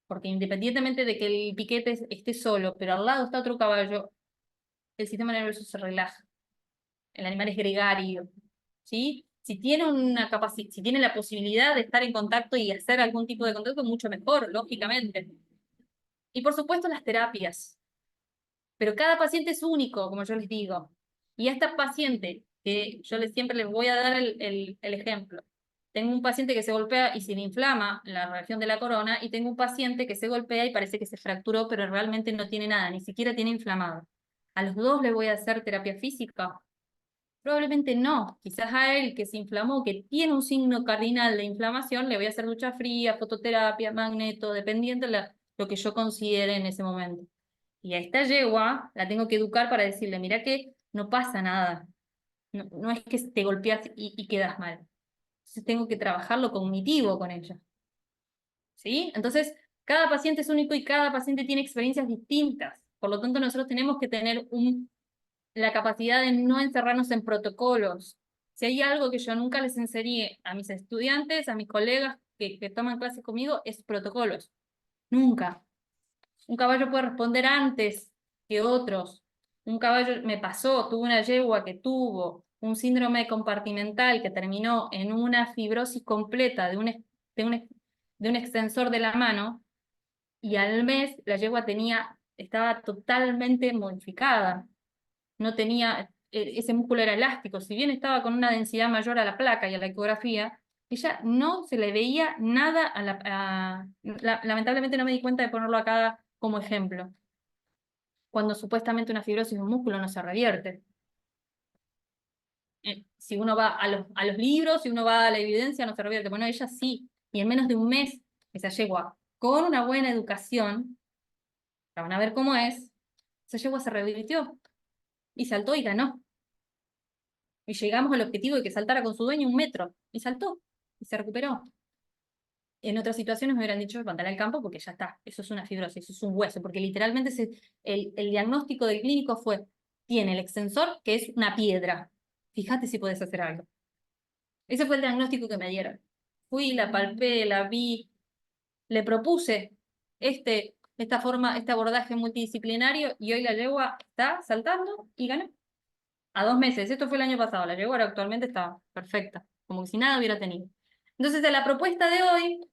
porque independientemente de que el piquete esté solo, pero al lado está otro caballo, el sistema nervioso se relaja. El animal es gregario, ¿sí? Si tiene si tiene la posibilidad de estar en contacto y hacer algún tipo de contacto, mucho mejor, lógicamente. Y por supuesto las terapias. Pero cada paciente es único, como yo les digo. Y a esta paciente, que siempre les voy a dar el ejemplo. Tengo un paciente que se golpea y se le inflama la región de la corona, y tengo un paciente que se golpea y parece que se fracturó, pero realmente no tiene nada, ni siquiera tiene inflamado. ¿A los dos les voy a hacer terapia física? Probablemente no. Quizás a él que se inflamó, que tiene un signo cardinal de inflamación, le voy a hacer ducha fría, fototerapia, magneto, dependiendo de lo que yo considere en ese momento. Y a esta yegua la tengo que educar para decirle, mira que no pasa nada. No, no es que te golpeas y quedas mal. Entonces tengo que trabajar lo cognitivo con ella. ¿Sí? Entonces, cada paciente es único y cada paciente tiene experiencias distintas. Por lo tanto, nosotros tenemos que tener la capacidad de no encerrarnos en protocolos. Si hay algo que yo nunca les enseñé a mis estudiantes, a mis colegas que toman clases conmigo, es protocolos. Nunca. Un caballo puede responder antes que otros. Un caballo me pasó, tuve una yegua que tuvo un síndrome compartimental que terminó en una fibrosis completa de un extensor de la mano, y al mes la yegua estaba totalmente modificada. No tenía, ese músculo era elástico, si bien estaba con una densidad mayor a la placa y a la ecografía, ella no se le veía nada lamentablemente no me di cuenta de ponerlo acá como ejemplo, cuando supuestamente una fibrosis de un músculo no se revierte. Si uno va a los libros, si uno va a la evidencia, no se revierte. Bueno, ella sí, y en menos de un mes, esa yegua, con una buena educación, la van a ver cómo es, esa yegua se revirtió, y saltó y ganó. Y llegamos al objetivo de que saltara con su dueño 1 metro, y saltó, y se recuperó. En otras situaciones me hubieran dicho levantar al campo porque ya está, eso es una fibrosis, eso es un hueso, porque literalmente el diagnóstico del clínico fue, tiene el extensor, que es una piedra, fíjate si puedes hacer algo. Ese fue el diagnóstico que me dieron. Fui, la palpé, la vi, le propuse este abordaje multidisciplinario, y hoy la yegua está saltando y ganó. A 2 meses, esto fue el año pasado, la yegua actualmente está perfecta, como si nada hubiera tenido. Entonces, la propuesta de hoy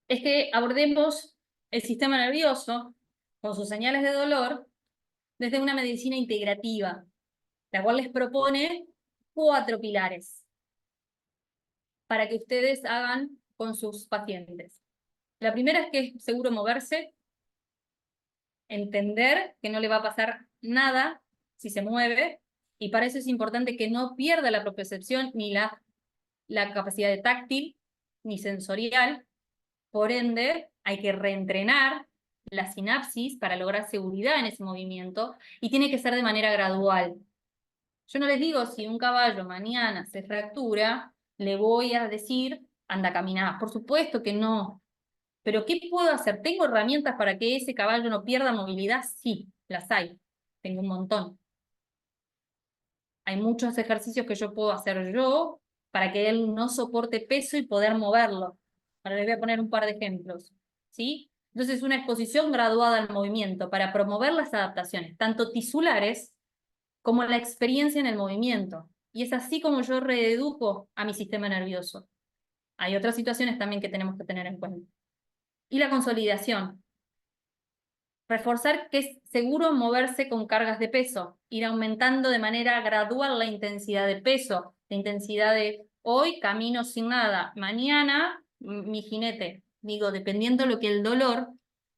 es que abordemos el sistema nervioso con sus señales de dolor desde una medicina integrativa, la cual les propone 4 pilares para que ustedes hagan con sus pacientes. La primera es que es seguro moverse, entender que no le va a pasar nada si se mueve, y para eso es importante que no pierda la propiocepción ni la capacidad de táctil ni sensorial. Por ende, hay que reentrenar la sinapsis para lograr seguridad en ese movimiento, y tiene que ser de manera gradual. Yo no les digo, si un caballo mañana se fractura, le voy a decir, anda a caminar. Por supuesto que no. Pero ¿qué puedo hacer? ¿Tengo herramientas para que ese caballo no pierda movilidad? Sí, las hay. Tengo un montón. Hay muchos ejercicios que yo puedo hacer yo para que él no soporte peso y poder moverlo. Ahora les voy a poner un par de ejemplos, ¿sí? Entonces, una exposición graduada al movimiento para promover las adaptaciones, tanto tisulares como la experiencia en el movimiento. Y es así como yo reeduco a mi sistema nervioso. Hay otras situaciones también que tenemos que tener en cuenta. Y la consolidación. Reforzar que es seguro moverse con cargas de peso, ir aumentando de manera gradual la intensidad de peso, la intensidad de Hoy camino sin nada, mañana mi jinete, digo, dependiendo lo que el dolor,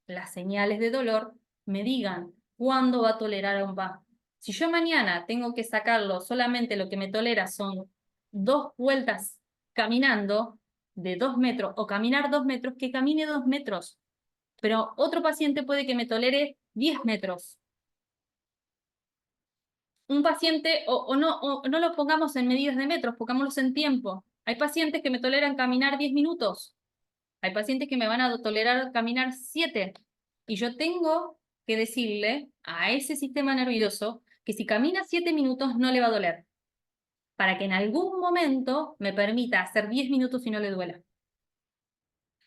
las señales de dolor, me digan cuándo va a tolerar un va. Si yo mañana tengo que sacarlo, solamente lo que me tolera son 2 vueltas caminando de 2 metros o caminar 2 metros, que camine 2 metros. Pero otro paciente puede que me tolere 10 metros. Un paciente, o no lo pongamos en medidas de metros, pongámoslos en tiempo. Hay pacientes que me toleran caminar 10 minutos. Hay pacientes que me van a tolerar caminar 7. Y yo tengo que decirle a ese sistema nervioso que si camina 7 minutos no le va a doler, para que en algún momento me permita hacer 10 minutos y no le duela.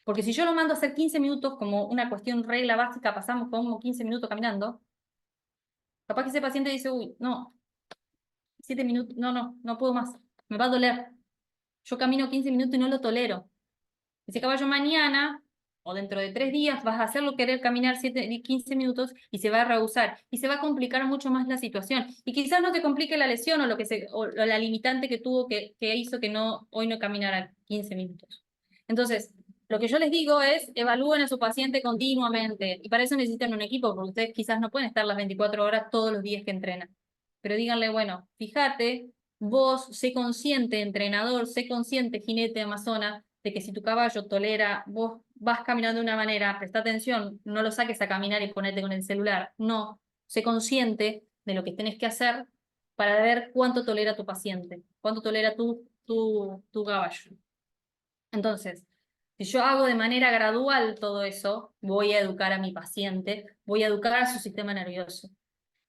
Porque si yo lo mando a hacer 15 minutos como una cuestión regla básica, pasamos como 15 minutos caminando, capaz que ese paciente dice, uy, no, 7 minutos, no puedo más, me va a doler. Yo camino 15 minutos y no lo tolero. Ese caballo mañana o dentro de 3 días vas a hacerlo querer caminar 15 minutos y se va a rehusar y se va a complicar mucho más la situación. Y quizás no te complique la lesión o la limitante que tuvo que hizo que hoy no caminara 15 minutos. Entonces, lo que yo les digo es, evalúen a su paciente continuamente y para eso necesitan un equipo, porque ustedes quizás no pueden estar las 24 horas todos los días que entrenan. Pero díganle, bueno, fíjate, vos, sé consciente, entrenador, sé consciente, jinete amazona, de que si tu caballo tolera, vos vas caminando de una manera, presta atención, no lo saques a caminar y ponete con el celular. No, sé consciente de lo que tenés que hacer para ver cuánto tolera tu paciente, cuánto tolera tu caballo. Entonces, si yo hago de manera gradual todo eso, voy a educar a mi paciente, voy a educar a su sistema nervioso.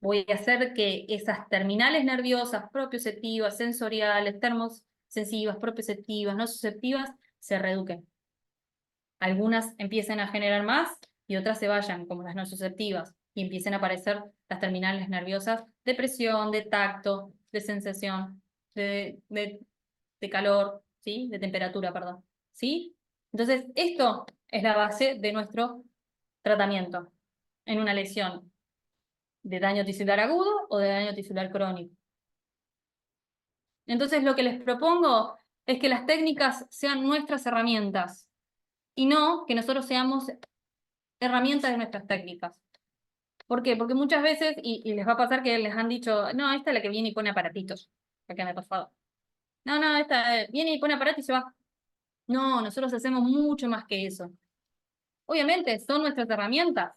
Voy a hacer que esas terminales nerviosas propioceptivas, sensoriales, termosensivas, propioceptivas, no susceptivas, se reeduquen. Algunas empiecen a generar más y otras se vayan, como las no susceptivas, y empiecen a aparecer las terminales nerviosas de presión, de tacto, de sensación, de calor, ¿sí? De temperatura, perdón. ¿Sí? Entonces, esto es la base de nuestro tratamiento en una lesión de daño tisular agudo o de daño tisular crónico. Entonces, lo que les propongo es que las técnicas sean nuestras herramientas y no que nosotros seamos herramientas de nuestras técnicas. ¿Por qué? Porque muchas veces, y les va a pasar que les han dicho, no, esta es la que viene y pone aparatitos, acá me ha pasado. No, esta viene y pone aparatos y se va. No, nosotros hacemos mucho más que eso. Obviamente, son nuestras herramientas.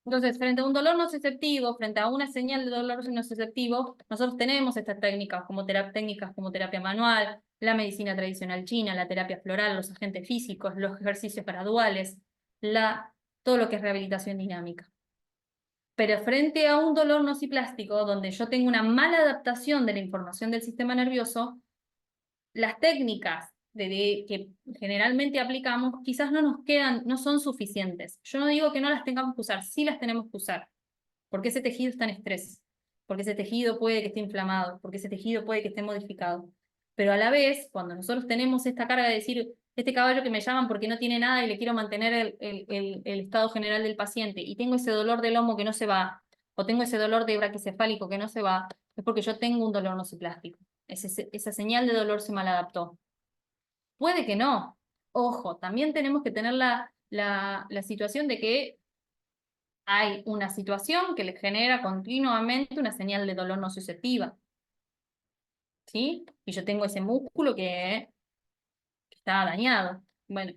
Entonces, frente a un dolor no susceptivo, frente a una señal de dolor no susceptivo, nosotros tenemos estas técnicas como terapia manual, la medicina tradicional china, la terapia floral, los agentes físicos, los ejercicios graduales, todo lo que es rehabilitación dinámica. Pero frente a un dolor nociplástico, donde yo tengo una mala adaptación de la información del sistema nervioso, las técnicas que generalmente aplicamos quizás no nos quedan, no son suficientes. Yo no digo que no las tengamos que usar, sí las tenemos que usar, porque ese tejido está en estrés, porque ese tejido puede que esté inflamado, porque ese tejido puede que esté modificado. Pero a la vez, cuando nosotros tenemos esta carga de decir, este caballo que me llaman porque no tiene nada y le quiero mantener el estado general del paciente, y tengo ese dolor de lomo que no se va, o tengo ese dolor de braquicefálico que no se va, es porque yo tengo un dolor nociplástico. Esa señal de dolor se maladaptó. Puede que no. Ojo, también tenemos que tener la situación de que hay una situación que le genera continuamente una señal de dolor no susceptiva. ¿Sí? Y yo tengo ese músculo que está dañado. Bueno,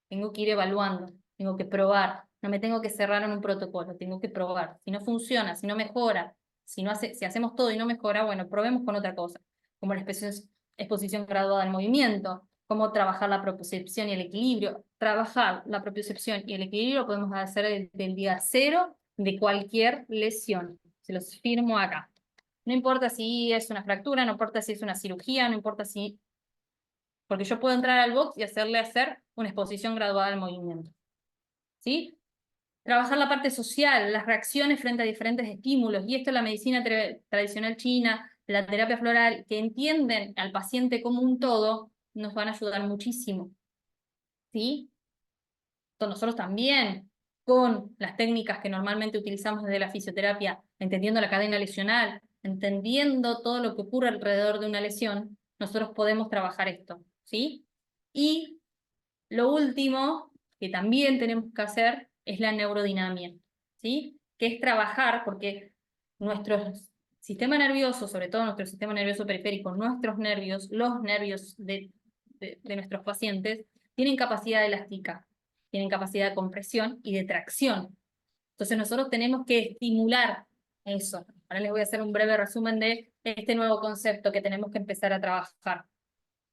tengo que ir evaluando, tengo que probar. No me tengo que cerrar en un protocolo, tengo que probar. Si no funciona, si no mejora, si hacemos todo y no mejora, bueno, probemos con otra cosa, como la exposición graduada al movimiento, cómo trabajar la propiocepción y el equilibrio. Trabajar la propiocepción y el equilibrio lo podemos hacer del día cero de cualquier lesión. Se los firmo acá. No importa si es una fractura, no importa si es una cirugía, no importa si... Porque yo puedo entrar al box y hacerle hacer una exposición graduada al movimiento. ¿Sí? Trabajar la parte social, las reacciones frente a diferentes estímulos. Y esto es la medicina tradicional china, la terapia floral, que entienden al paciente como un todo, nos van a ayudar muchísimo. ¿Sí? Entonces, nosotros también, con las técnicas que normalmente utilizamos desde la fisioterapia, entendiendo la cadena lesional, entendiendo todo lo que ocurre alrededor de una lesión, nosotros podemos trabajar esto, ¿sí? Y lo último que también tenemos que hacer es la neurodinamia, ¿sí? Que es trabajar, porque nuestro sistema nervioso, sobre todo nuestro sistema nervioso periférico, nuestros nervios, los nervios de nuestros pacientes, tienen capacidad elástica, tienen capacidad de compresión y de tracción. Entonces nosotros tenemos que estimular eso. Ahora les voy a hacer un breve resumen de este nuevo concepto que tenemos que empezar a trabajar.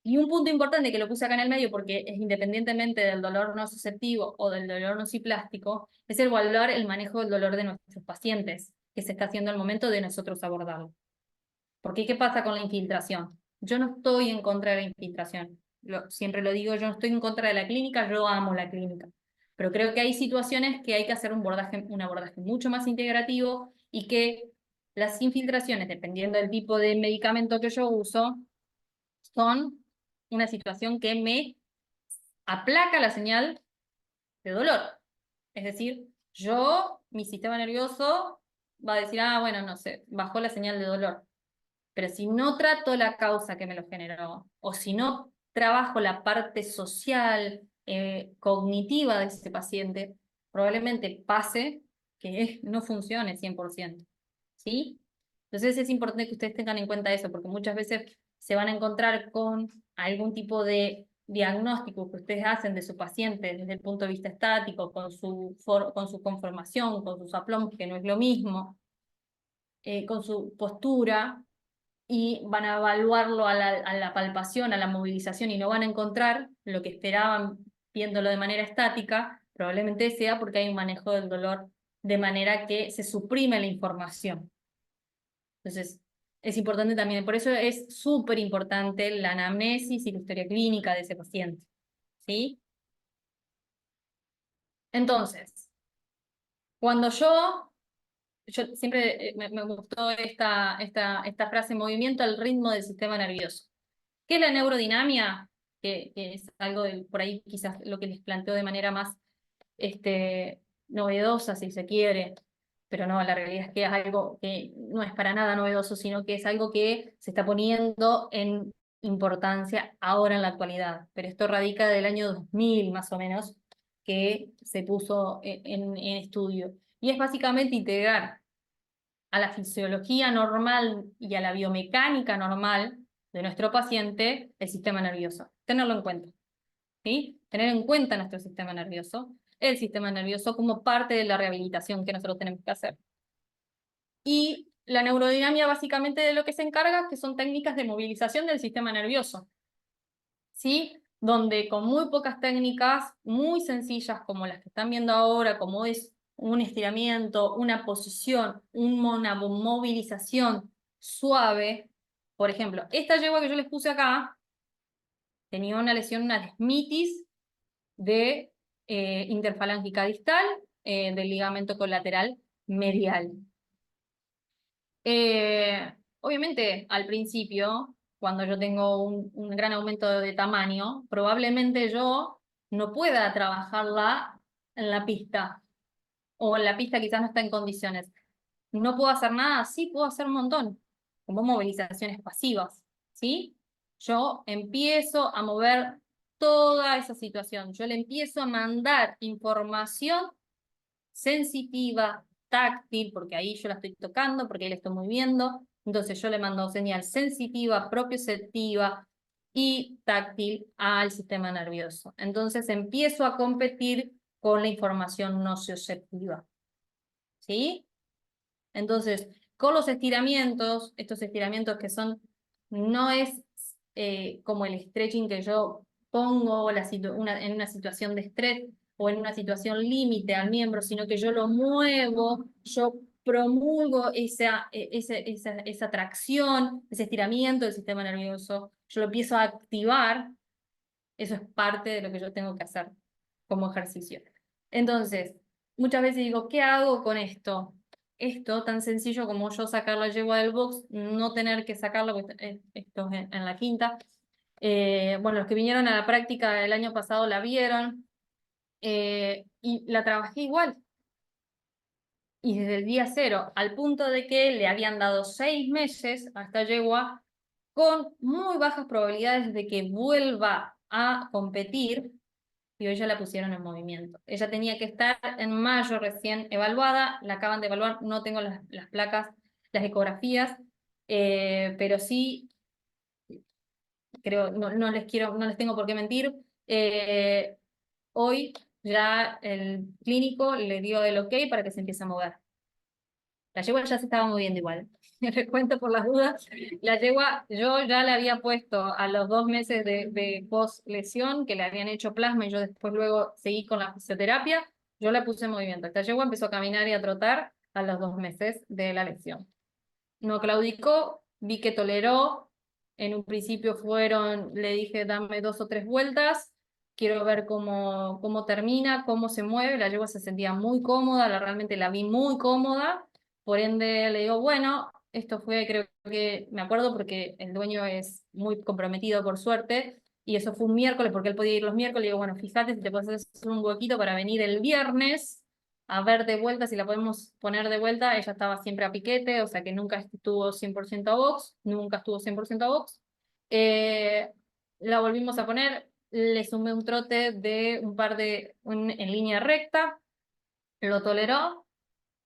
Y un punto importante que lo puse acá en el medio, porque es independientemente del dolor nociceptivo o del dolor nociplástico, es el valorar el manejo del dolor de nuestros pacientes, que se está haciendo al momento de nosotros abordarlo. Porque, ¿qué pasa con la infiltración? Yo no estoy en contra de la infiltración. Siempre lo digo, yo no estoy en contra de la clínica, yo amo la clínica. Pero creo que hay situaciones que hay que hacer un abordaje mucho más integrativo y que las infiltraciones, dependiendo del tipo de medicamento que yo uso, son una situación que me aplaca la señal de dolor. Es decir, mi sistema nervioso va a decir, ah, bueno, no sé, bajó la señal de dolor. Pero si no trato la causa que me lo generó, o si no trabajo la parte social, cognitiva de ese paciente, probablemente pase que no funcione 100%. ¿Sí? Entonces es importante que ustedes tengan en cuenta eso, porque muchas veces se van a encontrar con algún tipo de diagnóstico que ustedes hacen de su paciente desde el punto de vista estático, con su conformación, con sus aplomos, que no es lo mismo, con su postura, y van a evaluarlo a la palpación, a la movilización, y no van a encontrar lo que esperaban viéndolo de manera estática, probablemente sea porque hay un manejo del dolor de manera que se suprime la información. Entonces, es importante también, por eso es súper importante la anamnesis y la historia clínica de ese paciente, ¿sí? Entonces, cuando yo siempre me gustó esta frase, movimiento al ritmo del sistema nervioso. ¿Qué es la neurodinamia? Que es algo por ahí quizás lo que les planteo de manera más novedosa, si se quiere, pero no, la realidad es que es algo que no es para nada novedoso, sino que es algo que se está poniendo en importancia ahora en la actualidad. Pero esto radica del año 2000 más o menos, que se puso en estudio. Y es básicamente integrar a la fisiología normal y a la biomecánica normal de nuestro paciente el sistema nervioso. Tenerlo en cuenta, ¿sí? Tener en cuenta nuestro sistema nervioso, el sistema nervioso como parte de la rehabilitación que nosotros tenemos que hacer. Y la neurodinamia básicamente de lo que se encarga, que son técnicas de movilización del sistema nervioso, ¿sí? Donde con muy pocas técnicas, muy sencillas como las que están viendo ahora, como es un estiramiento, una posición, una movilización suave. Por ejemplo, esta yegua que yo les puse acá tenía una lesión, una desmitis de interfalángica distal del ligamento colateral medial. Obviamente, al principio, cuando yo tengo un gran aumento de tamaño, probablemente yo no pueda trabajarla en la pista, o en la pista quizás no está en condiciones. No puedo hacer nada, sí puedo hacer un montón, como movilizaciones pasivas, ¿sí? Yo empiezo a mover toda esa situación, yo le empiezo a mandar información sensitiva, táctil, porque ahí yo la estoy tocando, porque ahí la estoy moviendo, entonces yo le mando señal sensitiva, propioceptiva y táctil al sistema nervioso. Entonces empiezo a competir con la información nocioceptiva, ¿sí? Entonces, con los estiramientos, estos estiramientos que son, no es como el stretching que yo pongo en una situación de estrés o en una situación límite al miembro, sino que yo lo muevo, yo promulgo esa tracción, ese estiramiento del sistema nervioso, yo lo empiezo a activar, eso es parte de lo que yo tengo que hacer como ejercicio. Entonces, muchas veces digo, ¿qué hago con esto? Esto tan sencillo como yo sacar la yegua del box, no tener que sacarla, porque esto es en la quinta. Bueno, los que vinieron a la práctica el año pasado la vieron y la trabajé igual. Y desde el día cero, al punto de que le habían dado 6 meses a esta yegua con muy bajas probabilidades de que vuelva a competir, y hoy ya la pusieron en movimiento. Ella tenía que estar en mayo recién evaluada, la acaban de evaluar, no tengo las placas, las ecografías, pero sí, creo, no les tengo por qué mentir, hoy ya el clínico le dio el ok para que se empiece a mover. La yegua ya se estaba moviendo igual. Les cuento por las dudas. La yegua, yo ya le había puesto a los 2 meses de post lesión, que le habían hecho plasma y yo después luego seguí con la fisioterapia, yo la puse en movimiento. Esta yegua empezó a caminar y a trotar a los 2 meses de la lesión. No claudicó, vi que toleró. En un principio le dije, dame 2 o 3 vueltas, quiero ver cómo termina, cómo se mueve. La yegua se sentía muy cómoda, realmente la vi muy cómoda. Por ende, le digo, bueno, esto fue, creo que, me acuerdo porque el dueño es muy comprometido por suerte, y eso fue un miércoles porque él podía ir los miércoles. Le digo, bueno, fíjate si te puedes hacer un huequito para venir el viernes a ver de vuelta, si la podemos poner de vuelta. Ella estaba siempre a piquete, o sea que nunca estuvo 100% a box, nunca estuvo 100% a box. Eh, la volvimos a poner, le sumé un trote de en línea recta, lo toleró.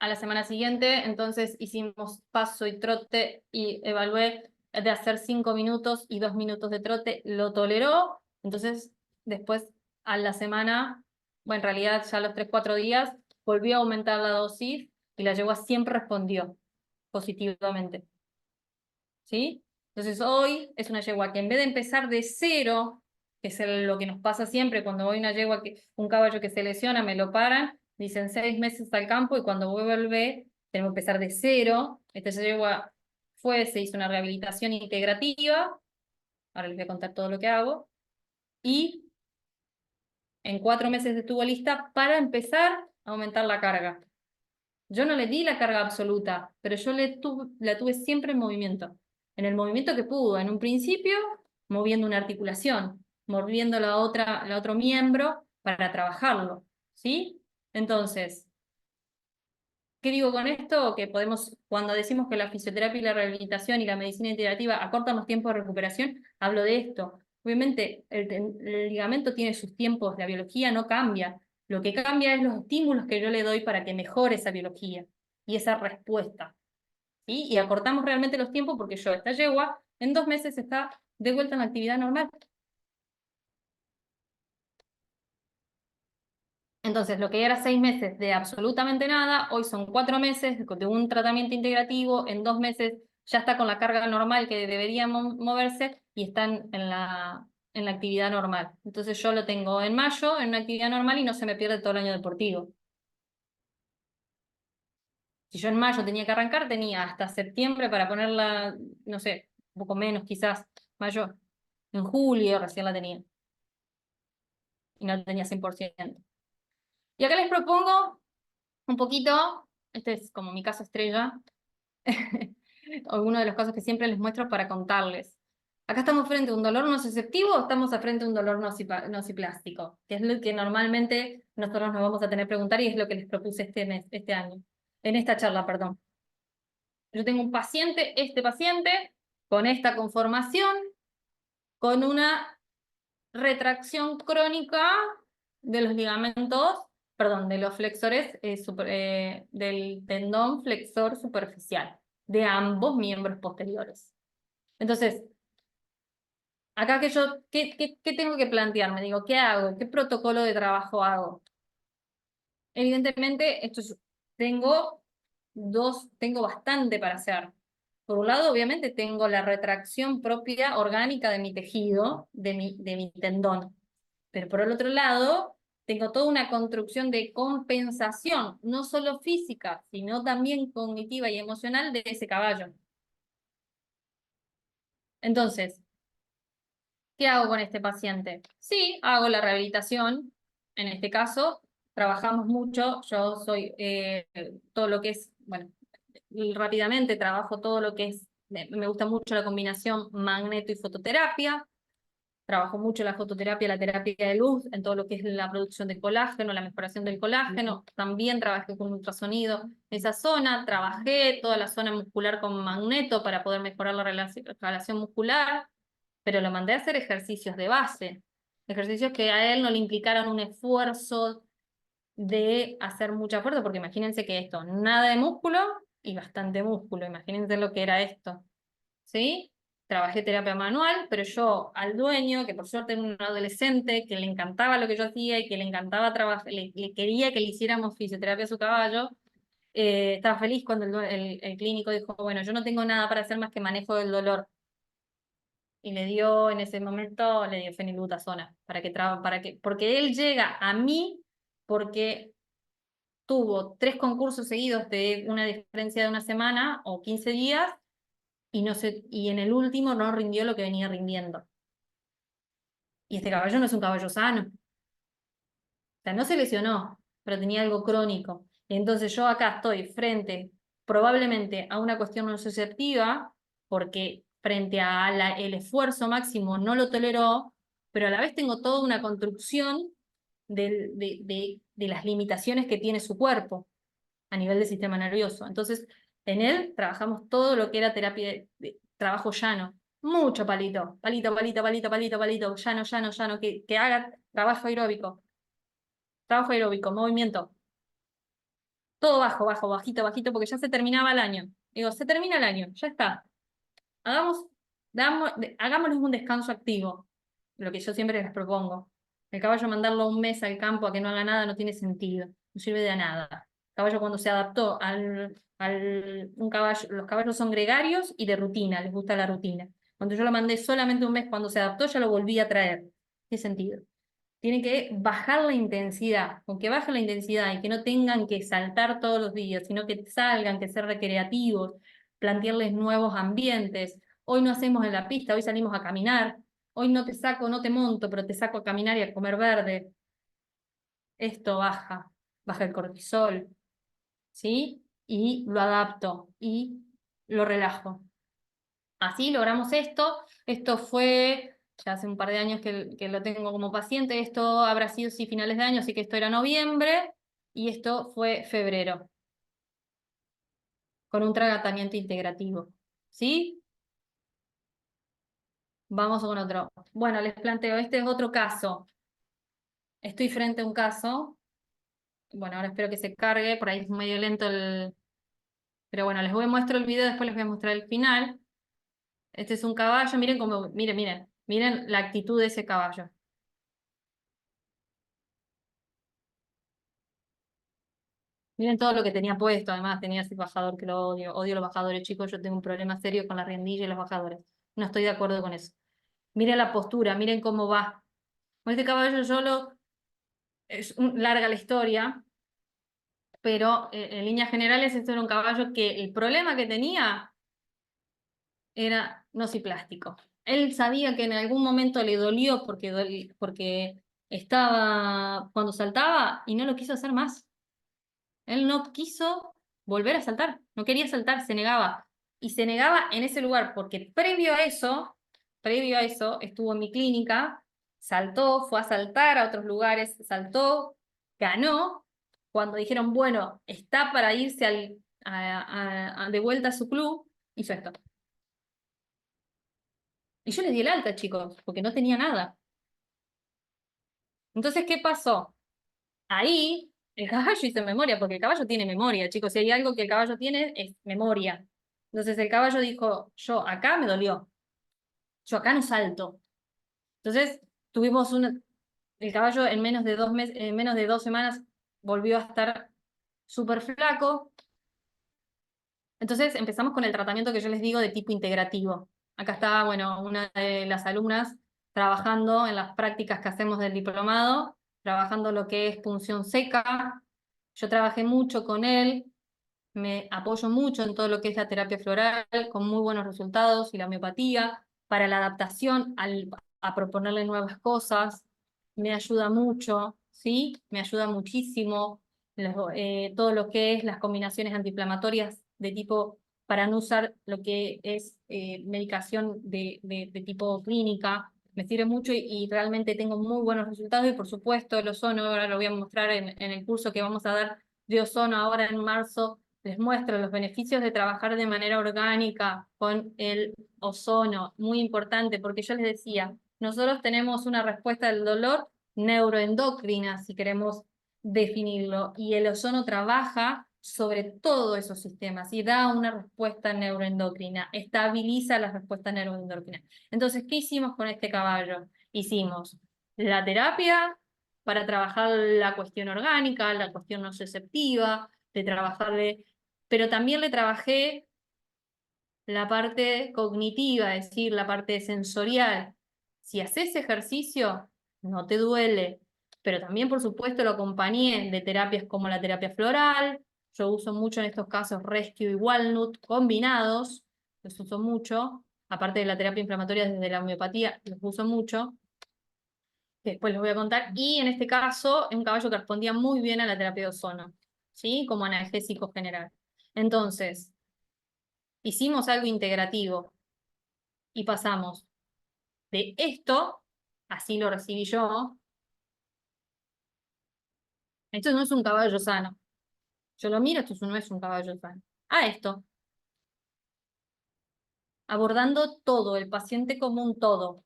A la semana siguiente, entonces hicimos paso y trote y evalué de hacer 5 minutos y 2 minutos de trote, lo toleró. Entonces, después a la semana, bueno, en realidad ya a los 3 o 4 días, volvió a aumentar la dosis y la yegua siempre respondió positivamente. ¿Sí? Entonces, hoy es una yegua que en vez de empezar de cero, que es lo que nos pasa siempre cuando hay una yegua, un caballo que se lesiona, me lo paran, dicen 6 meses al campo, y cuando vuelve tenemos que empezar de cero. Esta yegua se hizo una rehabilitación integrativa, ahora les voy a contar todo lo que hago, y en 4 meses estuvo lista para empezar a aumentar la carga. Yo no le di la carga absoluta, pero yo la tuve siempre en movimiento. En el movimiento que pudo. En un principio, moviendo una articulación, moviendo el otro miembro para trabajarlo. ¿Sí? Entonces, ¿qué digo con esto? Que cuando decimos que la fisioterapia y la rehabilitación y la medicina integrativa acortan los tiempos de recuperación, hablo de esto. Obviamente, el ligamento tiene sus tiempos, la biología no cambia. Lo que cambia es los estímulos que yo le doy para que mejore esa biología y esa respuesta. ¿Sí? Y acortamos realmente los tiempos porque esta yegua, en 2 meses está de vuelta en la actividad normal. Entonces, lo que era 6 meses de absolutamente nada, hoy son 4 meses de un tratamiento integrativo. En 2 meses ya está con la carga normal que debería moverse y están en la actividad normal. Entonces yo lo tengo en mayo en una actividad normal y no se me pierde todo el año deportivo. Si yo en mayo tenía que arrancar, tenía hasta septiembre para ponerla, no sé, un poco menos quizás, mayo. En julio recién la tenía y no tenía 100%. Y acá les propongo un poquito, este es como mi caso estrella, algunos de los casos que siempre les muestro para contarles. Acá estamos frente a un dolor nociceptivo o estamos frente a un dolor nociplástico, que es lo que normalmente nosotros nos vamos a tener que preguntar, y es lo que les propuse este año, en esta charla, perdón. Yo tengo un paciente, este paciente, con esta conformación, con una retracción crónica de los ligamentos, perdón, de los flexores, del tendón flexor superficial, de ambos miembros posteriores. Entonces, acá ¿qué tengo que plantearme? Digo, ¿qué hago? ¿Qué protocolo de trabajo hago? Evidentemente, tengo bastante para hacer. Por un lado, obviamente, tengo la retracción propia orgánica de mi tejido, de mi tendón. Pero por el otro lado, tengo toda una construcción de compensación, no solo física, sino también cognitiva y emocional de ese caballo. Entonces, ¿qué hago con este paciente? Sí, hago la rehabilitación. En este caso, trabajamos mucho. Yo soy todo lo que es, bueno, rápidamente trabajo todo lo que es, me gusta mucho la combinación magneto y fototerapia. Trabajó mucho la fototerapia, la terapia de luz, en todo lo que es la producción de colágeno, la mejoración del colágeno. También trabajé con ultrasonido en esa zona. Trabajé toda la zona muscular con magneto para poder mejorar la relación muscular, pero lo mandé a hacer ejercicios de base. Ejercicios que a él no le implicaron un esfuerzo de hacer mucha fuerza, porque imagínense que esto, nada de músculo y bastante músculo. Imagínense lo que era esto. ¿Sí? Trabajé terapia manual, pero yo al dueño, que por suerte era un adolescente, que le encantaba lo que yo hacía y que le encantaba trabajar, le quería que le hiciéramos fisioterapia a su caballo, estaba feliz cuando el clínico dijo, bueno, yo no tengo nada para hacer más que manejo del dolor. Y le dio, en ese momento, le dio fenilbutazona, porque él llega a mí porque tuvo 3 concursos seguidos de una diferencia de una semana o 15 días, y en el último no rindió lo que venía rindiendo. Y este caballo no es un caballo sano. O sea, no se lesionó, pero tenía algo crónico. Y entonces yo acá estoy frente probablemente a una cuestión no susceptiva, porque frente a el esfuerzo máximo no lo toleró, pero a la vez tengo toda una construcción de las limitaciones que tiene su cuerpo a nivel del sistema nervioso. Entonces, en él trabajamos todo lo que era terapia de trabajo llano. Mucho palito, palito, palito, palito, palito, palito, llano, llano, llano, que haga trabajo aeróbico, movimiento. Todo bajo, bajo, bajito, bajito, porque ya se terminaba el año. Digo, se termina el año, ya está. Hagamos, hagámosles un descanso activo, lo que yo siempre les propongo. El caballo mandarlo un mes al campo a que no haga nada no tiene sentido, no sirve de nada. El caballo cuando se adaptó un caballo, los caballos son gregarios y de rutina, les gusta la rutina. Cuando yo lo mandé solamente un mes, cuando se adaptó ya lo volví a traer. ¿Qué sentido? Tiene que bajar la intensidad, con que baje la intensidad y que no tengan que saltar todos los días, sino que salgan, que ser recreativos, plantearles nuevos ambientes. Hoy no hacemos en la pista, hoy salimos a caminar. Hoy no te saco, no te monto, pero te saco a caminar y a comer verde. Esto baja el cortisol, ¿sí? Y lo adapto y lo relajo. Así logramos esto. Esto fue ya hace un par de años que lo tengo como paciente. Esto habrá sido, sí, finales de año, así que esto era noviembre y esto fue febrero, con un tratamiento integrativo. ¿Sí? Vamos con otro. Bueno, les planteo, este es otro caso. Estoy frente a un caso. Bueno, ahora espero que se cargue, por ahí es medio lento el... Pero bueno, les voy a mostrar el video, después les voy a mostrar el final. Este es un caballo, miren cómo, miren la actitud de ese caballo. Miren todo lo que tenía puesto, además tenía ese bajador que lo odio. Odio los bajadores, chicos, yo tengo un problema serio con la riendilla y los bajadores. No estoy de acuerdo con eso. Miren la postura, miren cómo va. Con este caballo larga la historia, pero en líneas generales esto era un caballo que el problema que tenía era nociplástico. Él sabía que en algún momento le dolió porque estaba cuando saltaba y no lo quiso hacer más. Él no quiso volver a saltar, no quería saltar, se negaba. Y se negaba en ese lugar, porque previo a eso, estuvo en mi clínica, saltó, fue a saltar a otros lugares, saltó, ganó. Cuando dijeron, bueno, está para irse de vuelta a su club, hizo esto. Y yo le di el alta, chicos, porque no tenía nada. Entonces, ¿qué pasó? Ahí el caballo hizo memoria, porque el caballo tiene memoria, chicos. Si hay algo que el caballo tiene, es memoria. Entonces el caballo dijo, yo acá me dolió, yo acá no salto. Entonces tuvimos el caballo en menos de 2 meses, en menos de 2 semanas volvió a estar súper flaco. Entonces empezamos con el tratamiento que yo les digo de tipo integrativo. Acá está, bueno, una de las alumnas trabajando en las prácticas que hacemos del diplomado, trabajando lo que es punción seca. Yo trabajé mucho con él, me apoyo mucho en todo lo que es la terapia floral, con muy buenos resultados, y la homeopatía, para la adaptación, a proponerle nuevas cosas, me ayuda mucho, ¿sí? Me ayuda muchísimo todo lo que es las combinaciones antiinflamatorias de tipo, para no usar lo que es medicación de tipo clínica, me sirve mucho y realmente tengo muy buenos resultados. Y por supuesto, el ozono, ahora lo voy a mostrar en el curso que vamos a dar de ozono ahora en marzo. Les muestro los beneficios de trabajar de manera orgánica con el ozono, muy importante, porque yo les decía, nosotros tenemos una respuesta del dolor neuroendocrina, si queremos definirlo, y el ozono trabaja sobre todos esos sistemas y da una respuesta neuroendocrina, estabiliza la respuesta neuroendocrina. Entonces, ¿qué hicimos con este caballo? Hicimos la terapia para trabajar la cuestión orgánica, la cuestión nociceptiva, de trabajarle, pero también le trabajé la parte cognitiva, es decir, la parte sensorial. Si haces ejercicio, no te duele, pero también, por supuesto, lo acompañé de terapias como la terapia floral. Yo uso mucho en estos casos Rescue y Walnut combinados, los uso mucho, aparte de la terapia inflamatoria desde la homeopatía, los uso mucho, que después les voy a contar. Y en este caso, es un caballo que respondía muy bien a la terapia de ozono, ¿sí? Como analgésico general. Entonces, hicimos algo integrativo y pasamos de esto, así lo recibí yo, esto no es un caballo sano. Yo lo miro, esto no es un caballo sano. A esto, abordando todo, el paciente como un todo,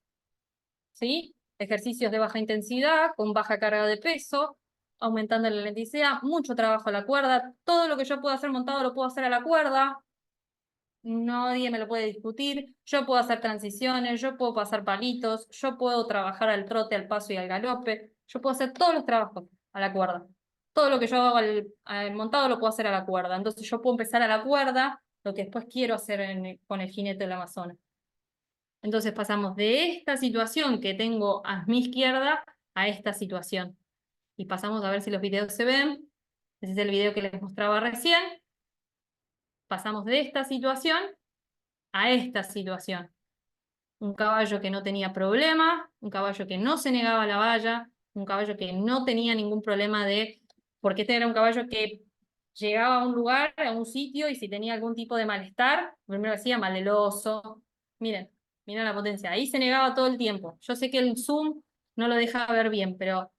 ¿sí? Ejercicios de baja intensidad, con baja carga de peso, aumentando la elasticidad, mucho trabajo a la cuerda, todo lo que yo puedo hacer montado lo puedo hacer a la cuerda, nadie me lo puede discutir, yo puedo hacer transiciones, yo puedo pasar palitos, yo puedo trabajar al trote, al paso y al galope, yo puedo hacer todos los trabajos a la cuerda. Todo lo que yo hago al montado lo puedo hacer a la cuerda. Entonces yo puedo empezar a la cuerda lo que después quiero hacer con el jinete del Amazonas. Entonces pasamos de esta situación que tengo a mi izquierda a esta situación. Y pasamos a ver si los videos se ven. Ese es el video que les mostraba recién. Pasamos de esta situación a esta situación. Un caballo que no tenía problema, un caballo que no se negaba a la valla, un caballo que no tenía ningún problema porque este era un caballo que llegaba a un lugar, a un sitio, y si tenía algún tipo de malestar, primero decía mal del oso. Miren, miren la potencia, ahí se negaba todo el tiempo. Yo sé que el zoom no lo deja ver bien, pero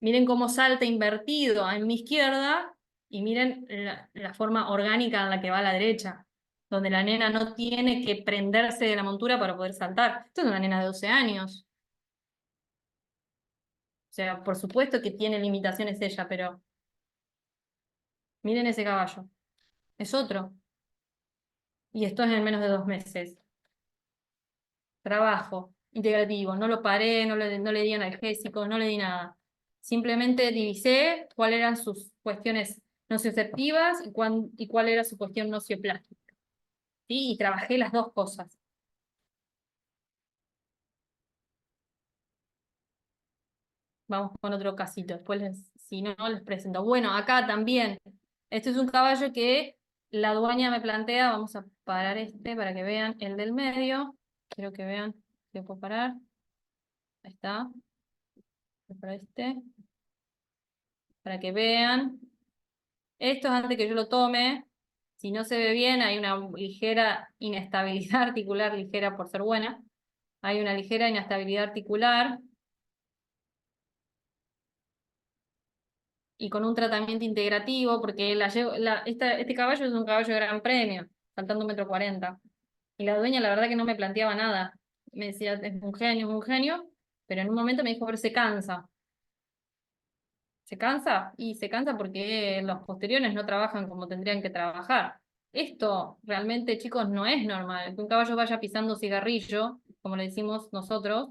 miren cómo salta invertido en mi izquierda y miren la forma orgánica en la que va a la derecha, donde la nena no tiene que prenderse de la montura para poder saltar. Esto es una nena de 12 años. O sea, por supuesto que tiene limitaciones ella, pero miren ese caballo. Es otro. Y esto es en menos de 2 meses. Trabajo integrativo. No lo paré, no le di analgésicos, no le di nada. Simplemente divisé cuáles eran sus cuestiones nocioceptivas y cuál era su cuestión nocioplástica. ¿Sí? Y trabajé las dos cosas. Vamos con otro casito. Después, si no, les presento. Bueno, acá también. Este es un caballo que la dueña me plantea. Vamos a parar este para que vean el del medio. Quiero que vean que puedo parar. Ahí está. Para este. Para que vean. Esto es antes que yo lo tome. Si no se ve bien, hay una ligera inestabilidad articular, ligera por ser buena. Hay una ligera inestabilidad articular. Y con un tratamiento integrativo, porque este caballo es un caballo de gran premio, saltando 1,40 m. Y la dueña, la verdad que no me planteaba nada. Me decía, es un genio, pero en un momento me dijo, pero se cansa. ¿Se cansa? Y se cansa porque los posteriores no trabajan como tendrían que trabajar. Esto realmente, chicos, no es normal. Que un caballo vaya pisando cigarrillo, como le decimos nosotros,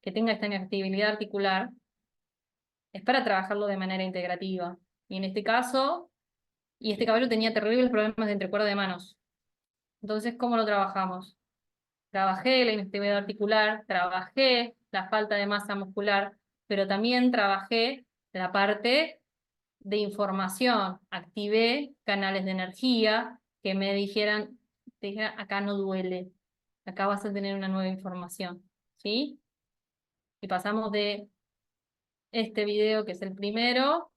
que tenga esta inestabilidad articular, es para trabajarlo de manera integrativa. Y en este caso, este caballo tenía terribles problemas de entrecuerda de manos. Entonces, ¿cómo lo trabajamos? Trabajé la inestabilidad articular, trabajé la falta de masa muscular, pero también trabajé la parte de información. Activé canales de energía que te dijeran, acá no duele, acá vas a tener una nueva información, ¿sí? Y pasamos de este video, que es el primero.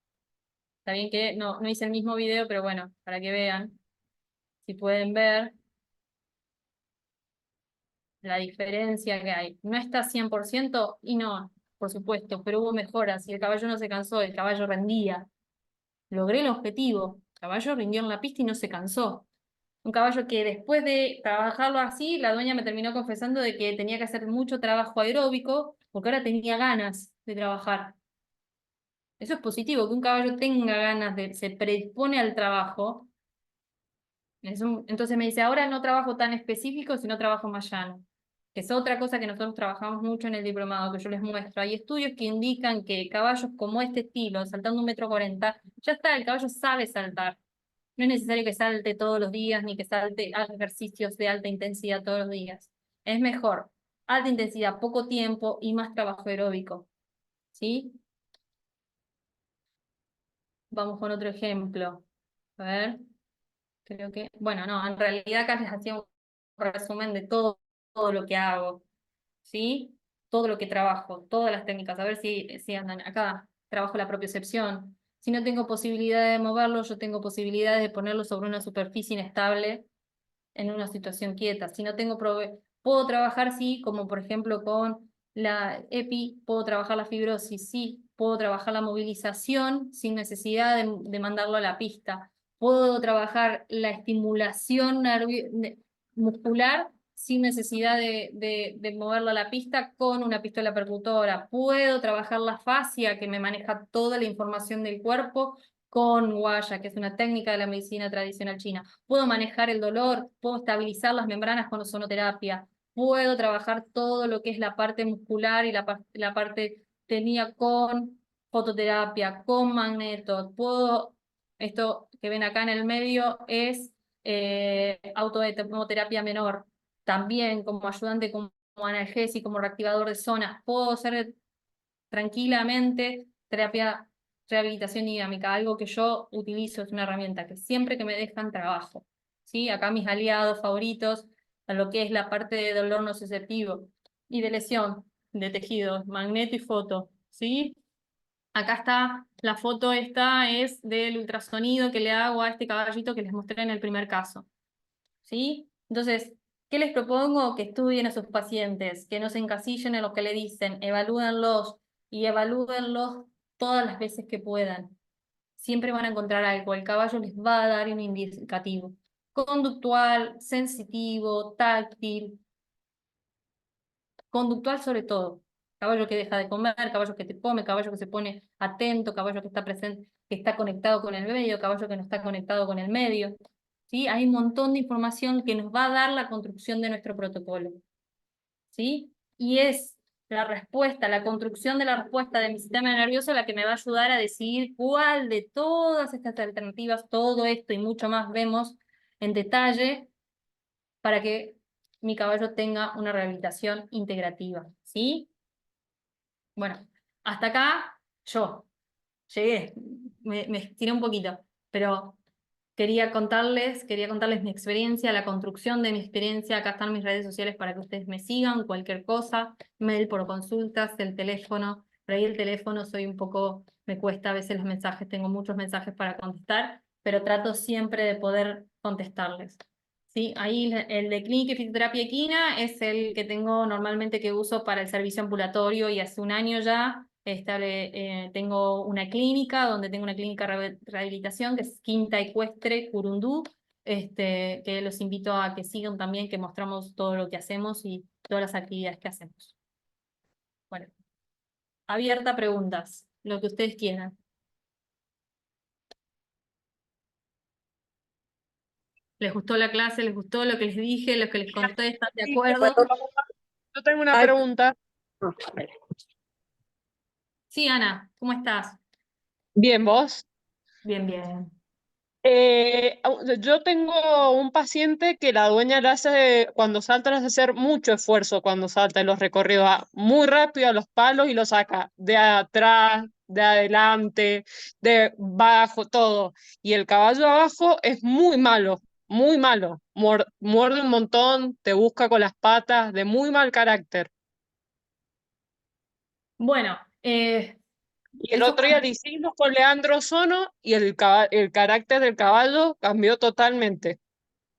Está bien que no hice el mismo video, pero bueno, para que vean, si pueden ver. la diferencia que hay. No está 100% y no, por supuesto, pero hubo mejoras y el caballo no se cansó, el caballo rendía. Logré el objetivo. El caballo rindió en la pista y no se cansó. Un caballo que después de trabajarlo así, la dueña me terminó confesando de que tenía que hacer mucho trabajo aeróbico porque ahora tenía ganas de trabajar. Eso es positivo, que un caballo tenga ganas de, se predispone al trabajo. Entonces me dice, ahora no trabajo tan específico, sino trabajo más llano. Que es otra cosa que nosotros trabajamos mucho en el diplomado, que yo les muestro. Hay estudios que indican que caballos como este estilo, saltando 1,40 m, ya está, el caballo sabe saltar. No es necesario que salte todos los días, ni que salte, haga ejercicios de alta intensidad todos los días. Es mejor alta intensidad, poco tiempo y más trabajo aeróbico. ¿Sí? Vamos con otro ejemplo. A ver. Creo que, bueno, no, en realidad acá les hacía un resumen de todo lo que hago, ¿sí? Todo lo que trabajo, todas las técnicas, a ver si andan acá. Trabajo la propiocepción. Si no tengo posibilidad de moverlo, yo tengo posibilidades de ponerlo sobre una superficie inestable en una situación quieta. Si no tengo puedo trabajar, sí, como por ejemplo con la EPI, puedo trabajar la fibrosis, sí, puedo trabajar la movilización sin necesidad de mandarlo a la pista. Puedo trabajar la estimulación muscular sin necesidad de moverlo a la pista con una pistola percutora. Puedo trabajar la fascia, que me maneja toda la información del cuerpo, con guaya, que es una técnica de la medicina tradicional china. Puedo manejar el dolor, puedo estabilizar las membranas con ozonoterapia, puedo trabajar todo lo que es la parte muscular y la parte tenía con fototerapia, con magnetos. Esto que ven acá en el medio es autoterapia menor, también como ayudante, como analgésico, como reactivador de zonas. Puedo hacer tranquilamente terapia, rehabilitación dinámica, algo que yo utilizo, es una herramienta que siempre que me dejan trabajo. ¿Sí? Acá mis aliados favoritos, a lo que es la parte de dolor nociceptivo y de lesión de tejidos, magneto y foto. ¿Sí? Acá está, la foto esta es del ultrasonido que le hago a este caballito que les mostré en el primer caso. ¿Sí? Entonces, ¿qué les propongo? Que estudien a sus pacientes, que no se encasillen en lo que le dicen, evalúenlos y evalúenlos todas las veces que puedan. Siempre van a encontrar algo, el caballo les va a dar un indicativo. Conductual, sensitivo, táctil, conductual sobre todo. Caballo que deja de comer, caballo que te come, caballo que se pone atento, caballo que está presente, que está conectado con el medio, caballo que no está conectado con el medio. ¿Sí? Hay un montón de información que nos va a dar la construcción de nuestro protocolo. ¿Sí? Y es la respuesta, la construcción de la respuesta de mi sistema nervioso la que me va a ayudar a decidir cuál de todas estas alternativas, todo esto y mucho más vemos en detalle para que mi caballo tenga una rehabilitación integrativa. ¿Sí? Bueno, hasta acá yo llegué, me estiré un poquito, pero quería contarles mi experiencia, la construcción de mi experiencia. Acá están mis redes sociales para que ustedes me sigan, cualquier cosa, mail por consultas, el teléfono. Por ahí el teléfono soy un poco, me cuesta a veces los mensajes, tengo muchos mensajes para contestar, pero trato siempre de poder contestarles. ¿Sí? Ahí el de clínica y fisioterapia equina es el que tengo normalmente que uso para el servicio ambulatorio y hace un año ya tengo una clínica, donde tengo una clínica de rehabilitación, que es Quinta Ecuestre Curundú, que los invito a que sigan también, que mostramos todo lo que hacemos y todas las actividades que hacemos. Bueno, abierta a preguntas, lo que ustedes quieran. ¿Les gustó la clase? ¿Les gustó lo que les dije? ¿Lo que les conté? ¿Están de Sí, acuerdo? yo tengo una pregunta. Sí, Ana, ¿cómo estás? Bien, vos. Bien, bien. Yo tengo un paciente que la dueña le hace, cuando salta, le hace hacer mucho esfuerzo cuando salta en los recorridos, va muy rápido a los palos y lo saca de atrás, de adelante, de bajo, todo. Y el caballo abajo es muy malo, muy malo. Muerde un montón, te busca con las patas, de muy mal carácter. Bueno, Y el eso otro día le hicimos con Leandro Sono y el carácter del caballo cambió totalmente.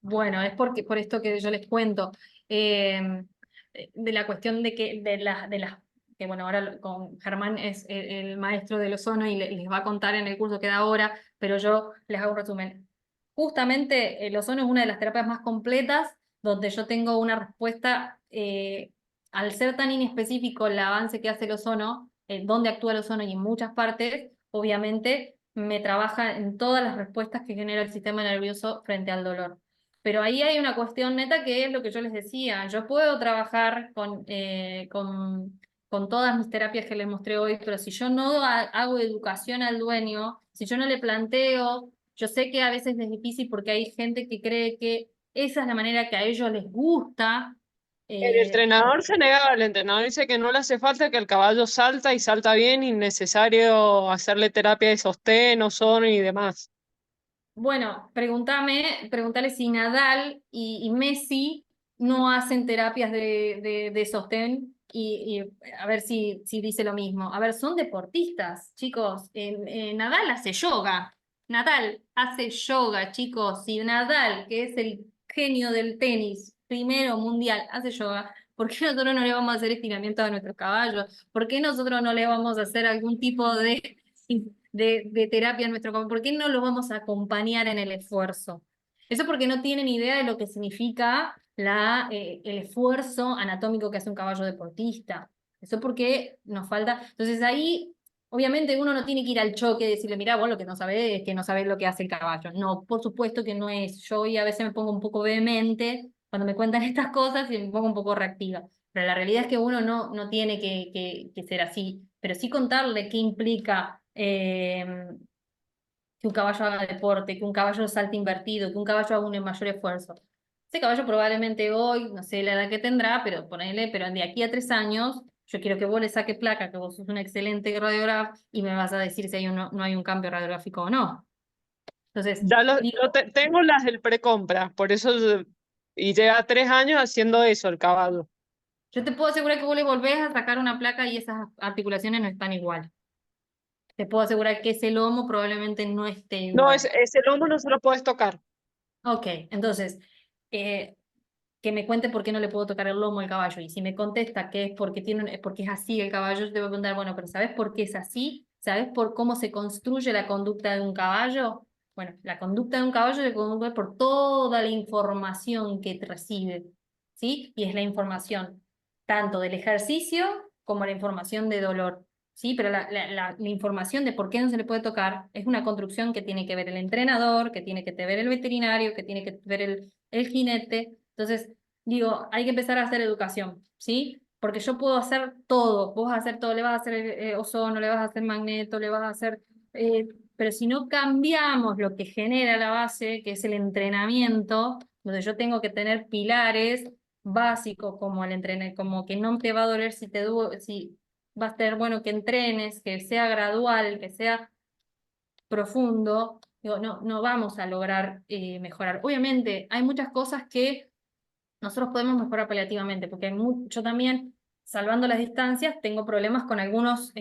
Bueno, es porque por esto que yo les cuento. de la cuestión de que que bueno, ahora con Germán es el maestro del ozono y les va a contar en el curso que da ahora, pero yo les hago un resumen. Justamente el ozono es una de las terapias más completas, donde yo tengo una respuesta, al ser tan inespecífico el avance que hace el ozono, dónde actúa el ozono y en muchas partes, obviamente me trabaja en todas las respuestas que genera el sistema nervioso frente al dolor. Pero ahí hay una cuestión neta que es lo que yo les decía. Yo puedo trabajar con todas mis terapias que les mostré hoy, pero si yo no hago educación al dueño, si yo no le planteo, yo sé que a veces es difícil porque hay gente que cree que esa es la manera que a ellos les gusta. El entrenador se negaba, el entrenador dice que no le hace falta, que el caballo salta y salta bien, innecesario hacerle terapia de sostén, ozono y demás. Bueno, pregúntale si Nadal y Messi no hacen terapias de sostén y a ver si dice lo mismo. A ver, son deportistas, chicos. Nadal hace yoga. Nadal hace yoga, chicos. Si Nadal, que es el genio del tenis, primero mundial, hace yoga, ¿por qué nosotros no le vamos a hacer estiramiento a nuestros caballos? ¿Por qué nosotros no le vamos a hacer algún tipo de terapia en nuestro campo? ¿Por qué no lo vamos a acompañar en el esfuerzo? Eso porque no tienen idea de lo que significa el esfuerzo anatómico que hace un caballo deportista. Eso porque nos falta. Entonces ahí, obviamente, uno no tiene que ir al choque y decirle, mira, vos lo que no sabés es que no sabés lo que hace el caballo. No, por supuesto que no es. Yo hoy a veces me pongo un poco vehemente cuando me cuentan estas cosas y me pongo un poco reactiva. Pero la realidad es que uno no tiene que ser así, pero sí contarle qué implica que un caballo haga deporte, que un caballo salte invertido, que un caballo haga un mayor esfuerzo. Ese caballo probablemente hoy, no sé la edad que tendrá, pero de aquí a 3 años, yo quiero que vos le saques placa, que vos sos un excelente radiógrafo y me vas a decir si no hay un cambio radiográfico o no. Entonces, Ya digo, tengo las del precompra, por eso, y lleva 3 años haciendo eso el caballo. yo te puedo asegurar que vos le volvés a sacar una placa y esas articulaciones no están igual. Te puedo asegurar que ese lomo probablemente no esté No, igual. ese lomo no se lo puedes tocar. Ok, entonces, eh, que me cuente por qué no le puedo tocar el lomo al caballo. Y si me contesta que es porque es porque es así el caballo, yo te voy a preguntar, bueno, pero ¿sabes por qué es así? ¿Sabes por cómo se construye la conducta de un caballo? Bueno, la conducta de un caballo se conduce por toda la información que recibe, ¿sí? Y es la información tanto del ejercicio como la información de dolor. Sí, pero la información de por qué no se le puede tocar es una construcción que tiene que ver el entrenador, que tiene que ver el veterinario, que tiene que ver el jinete. Entonces, digo, hay que empezar a hacer educación, ¿sí? Porque yo puedo hacer todo, vos vas a hacer todo, le vas a hacer ozono, le vas a hacer magneto, le vas a hacer... pero si no cambiamos lo que genera la base, que es el entrenamiento, donde yo tengo que tener pilares básicos como como que no te va a doler si va a ser bueno que entrenes, que sea gradual, que sea profundo, digo, no vamos a lograr mejorar. Obviamente, hay muchas cosas que nosotros podemos mejorar paliativamente, porque yo también, salvando las distancias, tengo problemas con algunos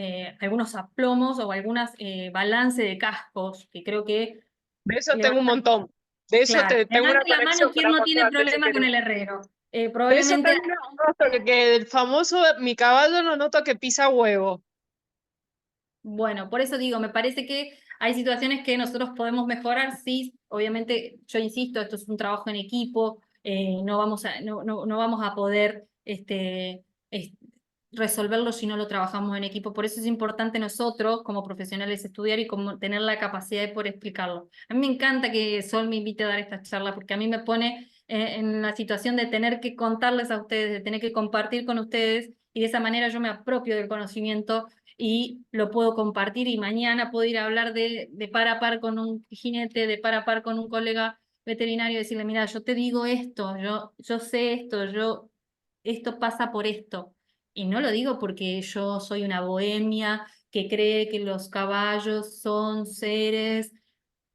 aplomos o algunas balance de cascos, que creo que De eso tengo un levantan, montón. De eso claro, tengo una levante la mano conexión quién para no tiene mostrarte si problema con querés. el herrero. De eso Probablemente tengo unos toques que el famoso, mi caballo lo noto que pisa huevo. Bueno, por eso digo, me parece que hay situaciones que nosotros podemos mejorar, sí, obviamente, yo insisto, esto es un trabajo en equipo, no vamos a poder resolverlo si no lo trabajamos en equipo. Por eso es importante nosotros, como profesionales, estudiar y como tener la capacidad de poder explicarlo. A mí me encanta que Sol me invite a dar esta charla, porque a mí me pone en la situación de tener que contarles a ustedes, de tener que compartir con ustedes, y de esa manera yo me apropio del conocimiento y lo puedo compartir y mañana puedo ir a hablar de par a par con un jinete, de par a par con un colega veterinario y decirle, mira, yo te digo esto, yo sé esto, esto pasa por esto. Y no lo digo porque yo soy una bohemia que cree que los caballos son seres,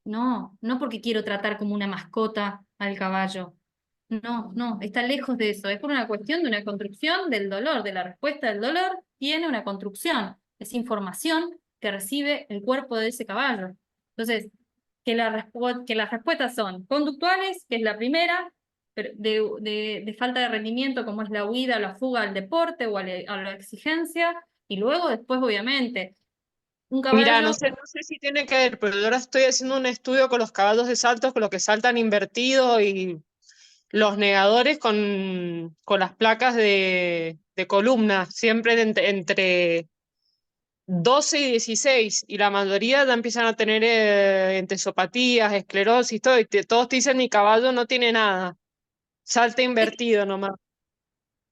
no porque quiero tratar como una mascota al caballo. No, está lejos de eso. Es por una cuestión de una construcción del dolor, de la respuesta del dolor, tiene una construcción. Es información que recibe el cuerpo de ese caballo. Entonces, que las respuestas son conductuales, que es la primera, de falta de rendimiento, como es la huida o la fuga al deporte o a la exigencia, y luego después, obviamente, un Mira, no caballo. sé, no sé si tiene que ver, pero yo ahora estoy haciendo un estudio con los caballos de saltos, con los que saltan invertidos y los negadores con las placas de columna, siempre entre 12 y 16, y la mayoría ya empiezan a tener entesopatías, esclerosis, todo, y todos te dicen mi caballo no tiene nada, salta invertido nomás.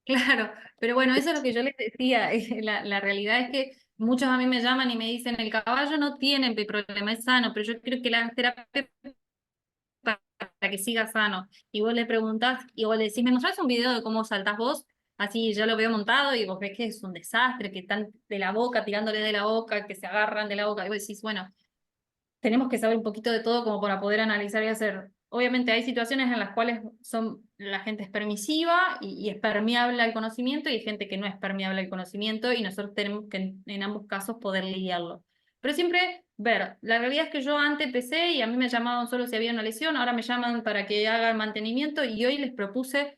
Claro, pero bueno, eso es lo que yo les decía. La realidad es que muchos a mí me llaman y me dicen, el caballo no tiene problema, es sano, pero yo creo que la terapia para que siga sano. Y vos le preguntás, y vos le decís, ¿me mostrás un video de cómo saltás vos? Así yo lo veo montado y vos ves que es un desastre, que están de la boca, tirándole de la boca, que se agarran de la boca. Y vos decís, bueno, tenemos que saber un poquito de todo como para poder analizar y hacer. Obviamente hay situaciones en las cuales la gente es permisiva y es permeable al conocimiento, y hay gente que no es permeable al conocimiento, y nosotros tenemos que en ambos casos poder lidiarlo. Pero siempre ver, la realidad es que yo antes empecé y a mí me llamaban solo si había una lesión, ahora me llaman para que haga el mantenimiento, y hoy les propuse,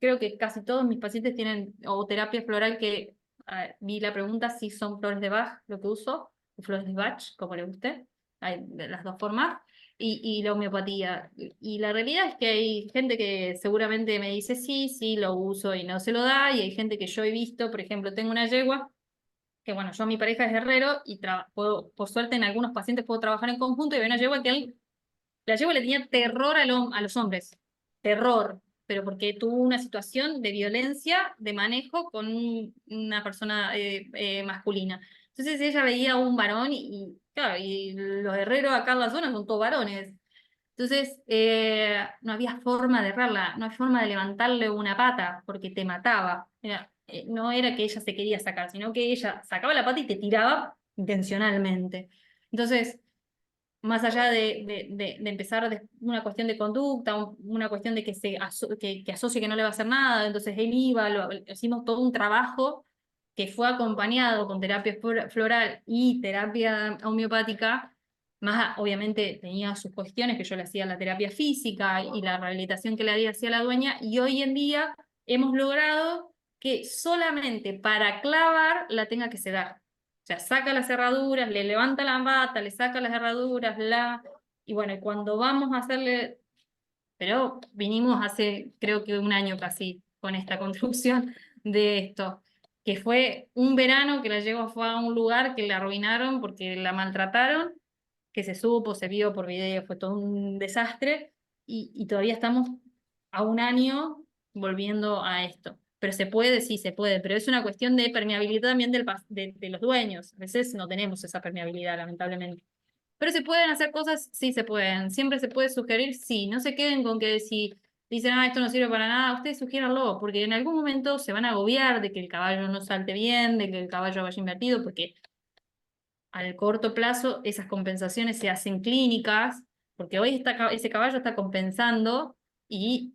creo que casi todos mis pacientes tienen o terapia floral, que vi la pregunta si son flores de Bach lo que uso, o flores de Bach, como le guste, hay de las dos formas, y la homeopatía. Y la realidad es que hay gente que seguramente me dice sí, sí, lo uso y no se lo da, y hay gente que yo he visto, por ejemplo, tengo una yegua, que bueno, yo mi pareja es herrero y puedo, por suerte en algunos pacientes puedo trabajar en conjunto, y hay una yegua que la yegua le tenía terror a los hombres, terror, pero porque tuvo una situación de violencia de manejo con una persona masculina. Entonces ella veía a un varón claro, y los herreros acá en la zona son todos varones. Entonces no había forma de errarla, no hay forma de levantarle una pata porque te mataba. No era que ella se quería sacar, sino que ella sacaba la pata y te tiraba intencionalmente. Entonces, más allá de empezar una cuestión de conducta, una cuestión de que asocie que no le va a hacer nada, entonces él iba, hicimos todo un trabajo que fue acompañado con terapia floral y terapia homeopática, más obviamente tenía sus cuestiones, que yo le hacía la terapia física y la rehabilitación que le hacía la dueña, y hoy en día hemos logrado que solamente para clavar la tenga que sedar. O sea, saca las cerraduras, le levanta la bata, le saca las cerraduras, y bueno, y cuando vamos a hacerle, pero vinimos hace creo que un año casi con esta construcción de esto, que fue un verano que la llevó, fue a un lugar que la arruinaron porque la maltrataron, que se supo, se vio por video, fue todo un desastre, y todavía estamos a un año volviendo a esto. Pero se puede, sí se puede, pero es una cuestión de permeabilidad también de los dueños. A veces no tenemos esa permeabilidad, lamentablemente. Pero se pueden hacer cosas, sí se pueden. Siempre se puede sugerir, sí. No se queden con que si dicen, esto no sirve para nada, ustedes sugiéranlo, porque en algún momento se van a agobiar de que el caballo no salte bien, de que el caballo vaya invertido, porque al corto plazo esas compensaciones se hacen clínicas, porque hoy ese caballo está compensando y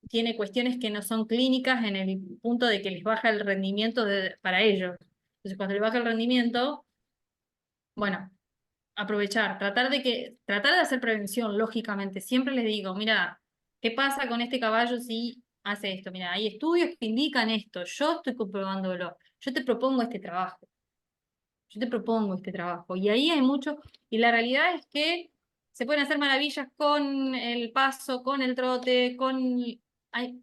tiene cuestiones que no son clínicas en el punto de que les baja el rendimiento para ellos. Entonces, cuando les baja el rendimiento, bueno, aprovechar, tratar de hacer prevención, lógicamente. Siempre les digo, mira, ¿qué pasa con este caballo si hace esto? Mira, hay estudios que indican esto, yo estoy comprobándolo, yo te propongo este trabajo. Yo te propongo este trabajo. Y ahí hay mucho, y la realidad es que se pueden hacer maravillas con el paso, con el trote, hay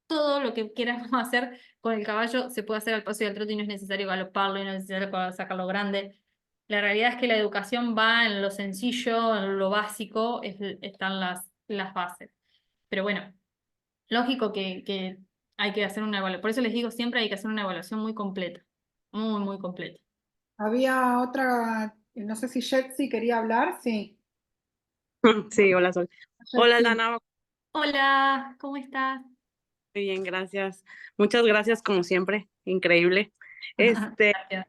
todo lo que queramos hacer con el caballo, se puede hacer al paso y al trote, y no es necesario galoparlo, y no es necesario sacarlo grande. La realidad es que la educación va en lo sencillo, en lo básico, están las bases. Pero bueno, lógico que hay que hacer una evaluación. Por eso les digo, siempre hay que hacer una evaluación muy completa, muy, muy completa. Había otra, no sé si Jetsi quería hablar, sí. Sí, hola Sol. Hola Jetsi. Dana, Hola, ¿cómo estás? muy bien, gracias. Muchas gracias como siempre, increíble. Este, Gracias.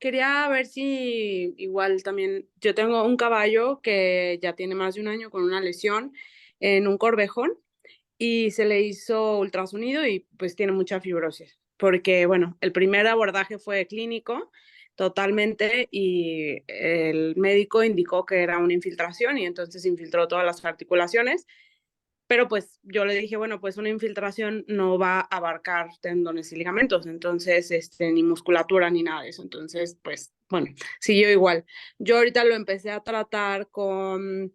quería ver si igual también, yo tengo un caballo que ya tiene más de un año con una lesión en un corvejón y se le hizo ultrasonido y pues tiene mucha fibrosis, porque bueno, el primer abordaje fue clínico, totalmente y el médico indicó que era una infiltración y entonces infiltró todas las articulaciones. Pero pues yo le dije, bueno, pues una infiltración no va a abarcar tendones y ligamentos, entonces, ni musculatura ni nada de eso. Entonces, pues, bueno, siguió igual. Yo ahorita lo empecé a tratar con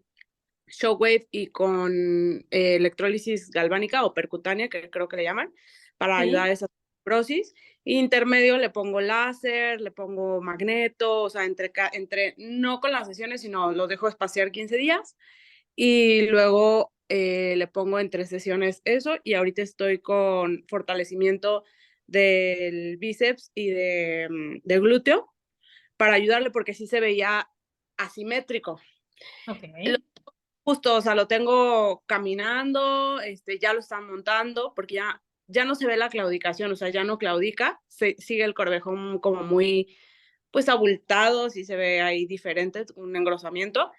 Shockwave y con electrólisis galvánica o percutánea, que creo que le llaman, para ayudar a esa fibrosis. Intermedio le pongo láser, le pongo magneto, o sea, no con las sesiones, sino lo dejo espaciar 15 días y luego le pongo en 3 sesiones eso y ahorita estoy con fortalecimiento del bíceps y de glúteo para ayudarle porque sí se veía asimétrico. Ok. Justo, o sea, lo tengo caminando, ya lo están montando porque ya no se ve la claudicación, o sea, ya no claudica, sigue el corvejón como muy, pues abultado, sí se ve ahí diferente, un engrosamiento,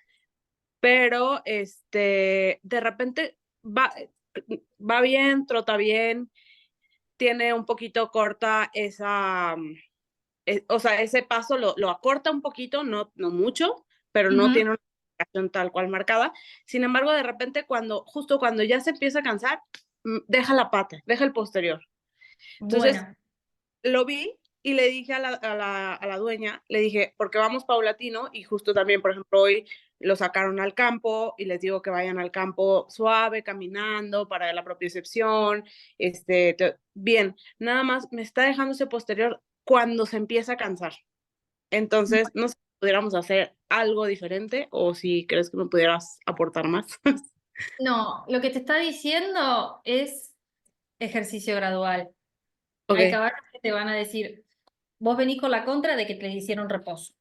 pero de repente va bien, trota bien, tiene un poquito corta o sea, ese paso lo acorta un poquito, no mucho, pero no tiene una indicación tal cual marcada. Sin embargo, de repente, justo cuando ya se empieza a cansar, deja la pata, deja el posterior. Entonces, Bueno, lo vi y le dije a la dueña, le dije, porque vamos paulatino y justo también, por ejemplo, hoy lo sacaron al campo y les digo que vayan al campo suave, caminando para la propiocepción, bien, nada más me está dejando ese posterior cuando se empieza a cansar. Entonces, no sé si pudiéramos hacer algo diferente o si crees que me pudieras aportar más. no, lo que te está diciendo es ejercicio gradual. Hay Ok, caballos que te van a decir, vos venís con la contra de que te hicieron reposo.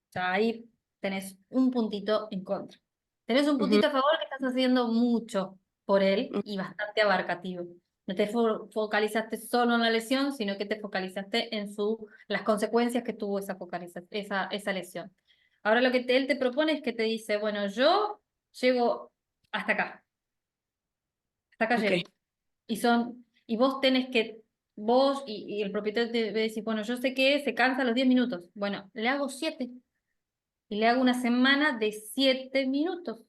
O sea, ahí tenés un puntito en contra. Tenés un ujú, puntito a favor que estás haciendo mucho por él y bastante abarcativo. No te focalizaste solo en la lesión, sino que te focalizaste en las consecuencias que tuvo esa lesión. Ahora lo que él te propone es que te dice, bueno, yo llego hasta acá ok, llego. Y vos tenés que, vos y el propietario te debe decir, bueno, yo sé que se cansa a los 10 minutos. Bueno, le hago 7 y le hago una semana de 7 minutos.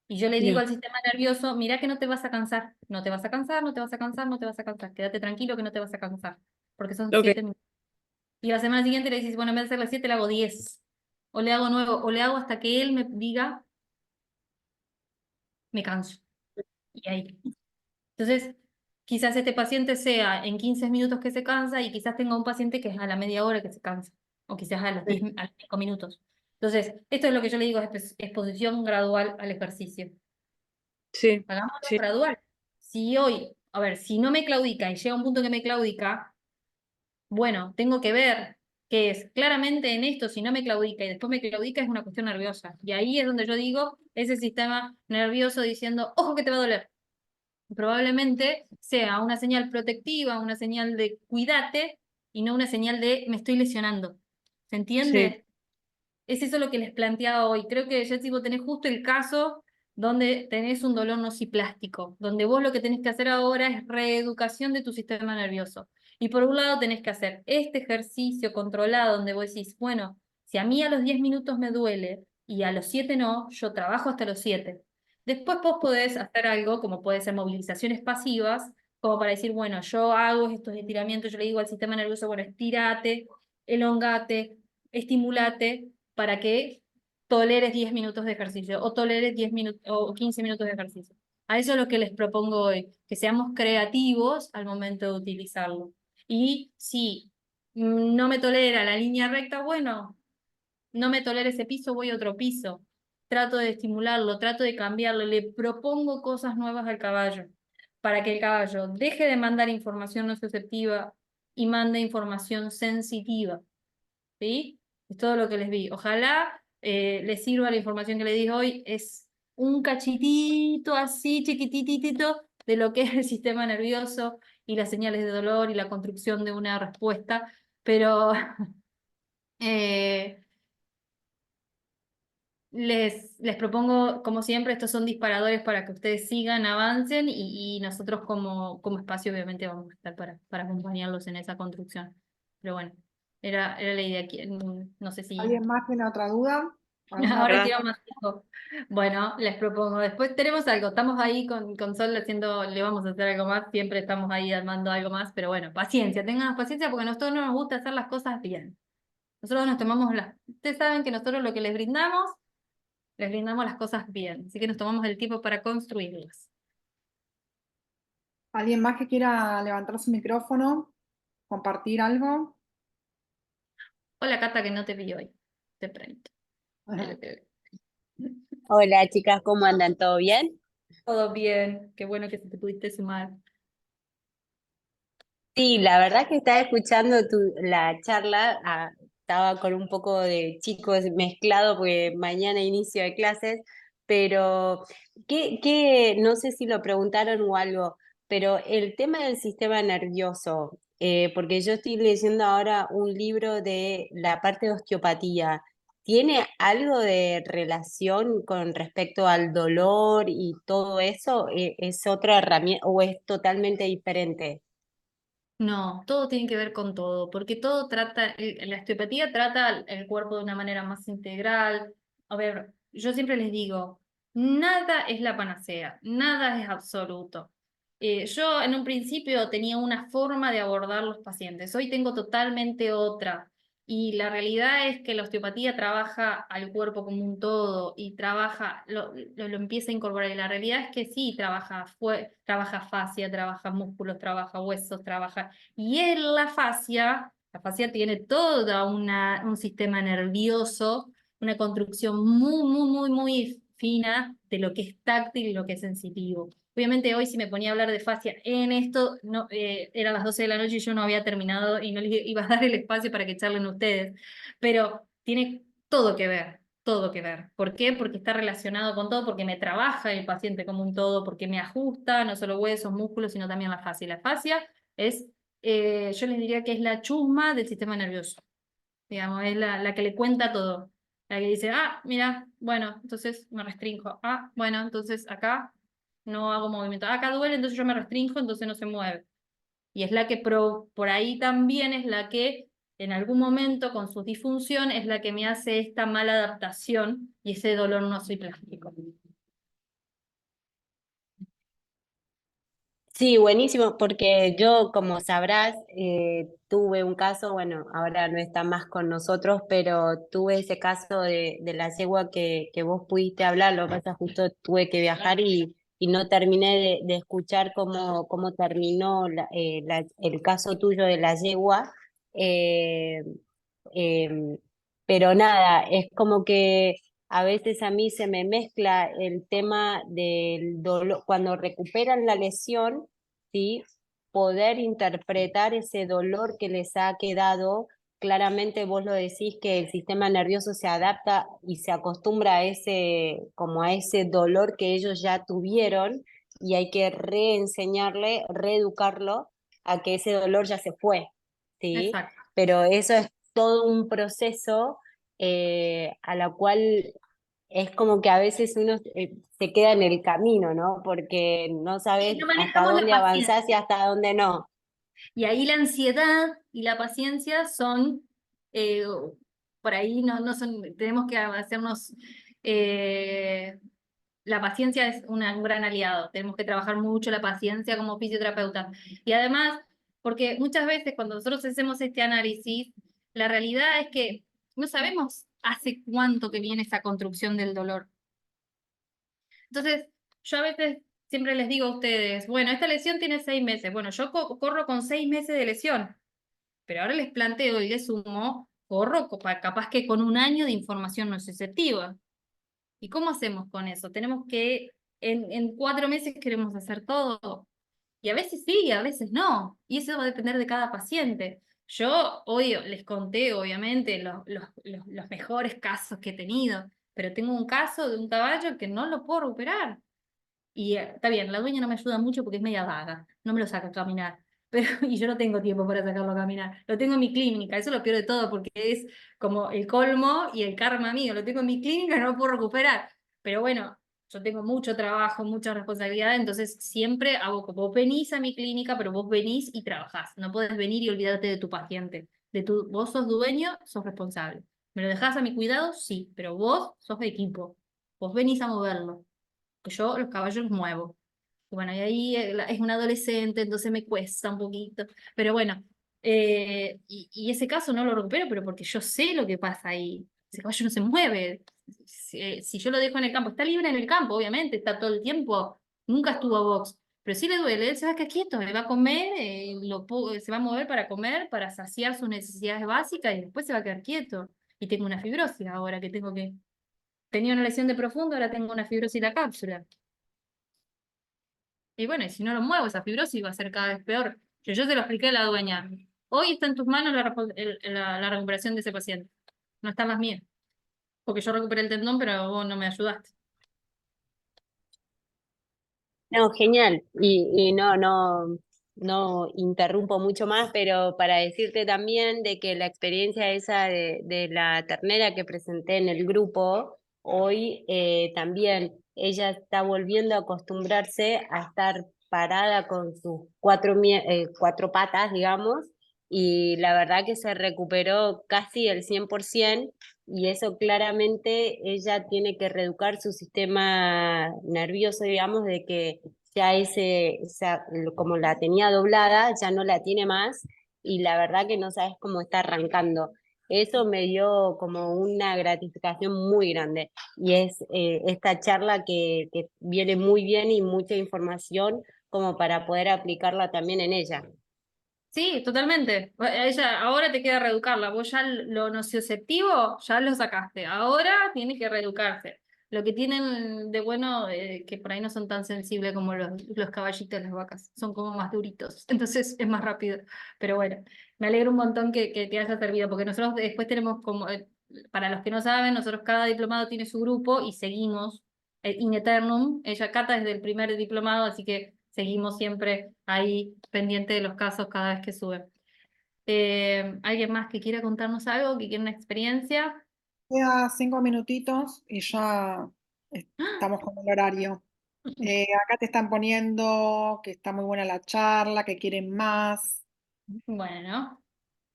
Y yo le digo ya, al sistema nervioso, mira que no te vas a cansar, no te vas a cansar, no te vas a cansar, no te vas a cansar, quédate tranquilo que no te vas a cansar, porque son ok, 7 minutos. Y la semana siguiente le dices, bueno, en vez de hacer las 7 le hago 10, o le hago 9, o le hago hasta que él me diga, me canso. Y ahí. Entonces, quizás este paciente sea en 15 minutos que se cansa y quizás tenga un paciente que es a la media hora que se cansa, o quizás a los 5 minutos. Entonces, esto es lo que yo le digo, exposición gradual al ejercicio. sí, Hagámoslo sí, gradual. Si hoy, a ver, si no me claudica y llega un punto que me claudica, bueno, tengo que ver que es claramente en esto, si no me claudica y después me claudica, es una cuestión nerviosa. Y ahí es donde yo digo, ese sistema nervioso diciendo, ojo que te va a doler. Probablemente sea una señal protectiva, una señal de cuídate y no una señal de me estoy lesionando. ¿Se sí, entiende? Es eso lo que les planteaba hoy. Creo que, Jessy, vos tenés justo el caso donde tenés un dolor nociplástico, donde vos lo que tenés que hacer ahora es reeducación de tu sistema nervioso. Y por un lado tenés que hacer este ejercicio controlado donde vos decís, bueno, si a mí a los 10 minutos me duele y a los 7 no, yo trabajo hasta los 7. Después vos podés hacer algo como puede ser movilizaciones pasivas, como para decir, bueno, yo hago estos estiramientos, yo le digo al sistema nervioso, bueno, estirate, elongate, estimulate, para que toleres 10 minutos de ejercicio o toleres 10 minutos o 15 minutos de ejercicio. A eso es lo que les propongo hoy, que seamos creativos al momento de utilizarlo. Y si no me tolera la línea recta, bueno, no me tolera ese piso, voy a otro piso. Trato de estimularlo, trato de cambiarlo, le propongo cosas nuevas al caballo para que el caballo deje de mandar información no susceptiva y mande información sensitiva. ¿Sí? Es todo lo que les vi. Ojalá les sirva la información que les di hoy. Es un cachitito así, chiquititito, de lo que es el sistema nervioso y las señales de dolor y la construcción de una respuesta. Pero eh, les propongo, como siempre, estos son disparadores para que ustedes sigan, avancen y nosotros como espacio obviamente vamos a estar para acompañarlos en esa construcción. Pero bueno. Era la idea. No sé si... ¿Alguien más tiene otra duda? ¿Alguna Ahora Gracias. quiero más tiempo. Bueno, les propongo. Después tenemos algo. Estamos ahí con Sol haciendo, le vamos a hacer algo más. Siempre estamos ahí armando algo más. Pero bueno, paciencia, tengan paciencia porque a nosotros no nos gusta hacer las cosas bien. Nosotros nos tomamos las. Ustedes saben que nosotros lo que les brindamos las cosas bien. Así que nos tomamos el tiempo para construirlas. ¿Alguien más que quiera levantar su micrófono? ¿Compartir algo? Hola Cata, que no te vi hoy. Te prendo. Ajá. Hola chicas, ¿cómo andan? ¿Todo bien? Todo bien. Qué bueno que te pudiste sumar. Sí, la verdad que estaba escuchando la charla, estaba con un poco de chicos mezclado porque mañana inicio de clases, pero no sé si lo preguntaron o algo, pero el tema del sistema nervioso, porque yo estoy leyendo ahora un libro de la parte de osteopatía. ¿Tiene algo de relación con respecto al dolor y todo eso? ¿Es otra herramienta o es totalmente diferente? No, todo tiene que ver con todo, porque todo trata, la osteopatía trata el cuerpo de una manera más integral. A ver, yo siempre les digo, nada es la panacea, nada es absoluto. Yo en un principio tenía una forma de abordar los pacientes, hoy tengo totalmente otra. Y la realidad es que la osteopatía trabaja al cuerpo como un todo y trabaja, lo empieza a incorporar. Y la realidad es que sí, trabaja fascia, trabaja músculos, trabaja huesos, trabaja. Y en la fascia tiene todo un sistema nervioso, una construcción muy, muy, muy, muy fina de lo que es táctil y lo que es sensitivo. Obviamente hoy si me ponía a hablar de fascia en esto, no, eran las 12 de la noche y yo no había terminado y no les iba a dar el espacio para que charlen ustedes, pero tiene todo que ver, todo que ver. ¿Por qué? Porque está relacionado con todo, porque me trabaja el paciente como un todo, porque me ajusta no solo huesos, músculos, sino también la fascia. Y la fascia es, yo les diría que es la chusma del sistema nervioso, digamos, es la que le cuenta todo. La que dice, mira, bueno, entonces me restringo. Bueno, entonces acá no hago movimiento. Acá duele, entonces yo me restringo, entonces no se mueve. Y es la que por ahí también es la que en algún momento con su disfunción es la que me hace esta mala adaptación y ese dolor no soy plástico. Sí, buenísimo, porque yo, como sabrás, tuve un caso, bueno, ahora no está más con nosotros, pero tuve ese caso de la yegua que vos pudiste hablar. Lo que pasa, justo tuve que viajar y no terminé de escuchar cómo terminó el caso tuyo de la yegua. eh, em, pero nada, es como que a veces a mí se me mezcla el tema del dolor, cuando recuperan la lesión, ¿sí? Poder interpretar ese dolor que les ha quedado. Claramente vos lo decís que el sistema nervioso se adapta y se acostumbra como a ese dolor que ellos ya tuvieron, y hay que reenseñarle, reeducarlo a que ese dolor ya se fue, ¿sí? Exacto. Pero eso es todo un proceso, a la cual es como que a veces uno se queda en el camino, ¿no? Porque no Y sabes no hasta manejamos la dónde paciencia. avanzás y hasta dónde no. Y ahí la ansiedad y la paciencia son, eh, por ahí no son, tenemos que hacernos, la paciencia es un gran aliado, tenemos que trabajar mucho la paciencia como fisioterapeuta. Y además, porque muchas veces cuando nosotros hacemos este análisis, la realidad es que no sabemos hace cuánto que viene esa construcción del dolor. Entonces, yo a veces siempre les digo a ustedes, bueno, esta lesión tiene 6 meses. Bueno, yo corro con 6 meses de lesión, pero ahora les planteo y les sumo, corro capaz que con un año de información nociceptiva. ¿Y cómo hacemos con eso? Tenemos que, en 4 meses queremos hacer todo. Y a veces sí, y a veces no. Y eso va a depender de cada paciente. Yo hoy les conté, obviamente, los mejores casos que he tenido, pero tengo un caso de un caballo que no lo puedo recuperar. Y está bien, la dueña no me ayuda mucho porque es media vaga, no me lo saca a caminar. Pero, y yo no tengo tiempo para sacarlo a caminar. Lo tengo en mi clínica, eso es lo peor de todo porque es como el colmo y el karma mío. Lo tengo en mi clínica y no lo puedo recuperar. Pero bueno, yo tengo mucho trabajo, mucha responsabilidad, entonces siempre hago como vos venís a mi clínica, pero vos venís y trabajás. No podés venir y olvidarte de tu paciente. vos sos dueño, sos responsable. ¿Me lo dejás a mi cuidado? Sí, pero vos sos de equipo. Vos venís a moverlo. Que yo los caballos los muevo. Y bueno, y ahí es un adolescente, entonces me cuesta un poquito. Pero bueno, y ese caso no lo recupero, pero porque yo sé lo que pasa ahí. Ese caballo no se mueve. Si yo lo dejo en el campo, está libre en el campo, obviamente, está todo el tiempo. Nunca estuvo a box. Pero si le duele, él se va a quedar quieto, él va a comer, se va a mover para comer, para saciar sus necesidades básicas y después se va a quedar quieto. Y tengo una fibrosis ahora que tenía una lesión de profundo, ahora tengo una fibrosis en la cápsula. Y bueno, y si no lo muevo, esa fibrosis va a ser cada vez peor. Yo se lo expliqué a la dueña. Hoy está en tus manos la recuperación de ese paciente. No está más mía. Porque yo recuperé el tendón, pero vos no me ayudaste. No, genial. Y no interrumpo mucho más, pero para decirte también de que la experiencia esa de la ternera que presenté en el grupo, hoy también ella está volviendo a acostumbrarse a estar parada con sus cuatro patas, digamos, y la verdad que se recuperó casi el 100%. Y eso claramente ella tiene que reeducar su sistema nervioso, digamos, de que ya como la tenía doblada, ya no la tiene más, y la verdad que no sabes cómo está arrancando. Eso me dio como una gratificación muy grande, y es esta charla que viene muy bien y mucha información como para poder aplicarla también en ella. Sí, totalmente. Ella, ahora te queda reeducarla. Vos ya lo nocioceptivo ya lo sacaste. Ahora tiene que reeducarse. Lo que tienen de bueno, que por ahí no son tan sensibles como los caballitos, las vacas. Son como más duritos. Entonces es más rápido. Pero bueno, me alegro un montón que te haya servido, porque nosotros después tenemos como, para los que no saben, nosotros cada diplomado tiene su grupo y seguimos in eternum. Ella Cata es del primer diplomado, así que seguimos siempre ahí pendiente de los casos cada vez que suben. ¿Alguien más que quiera contarnos algo, que quiera una experiencia? Queda 5 minutitos y ya estamos con el horario. Acá te están poniendo que está muy buena la charla, que quieren más. Bueno,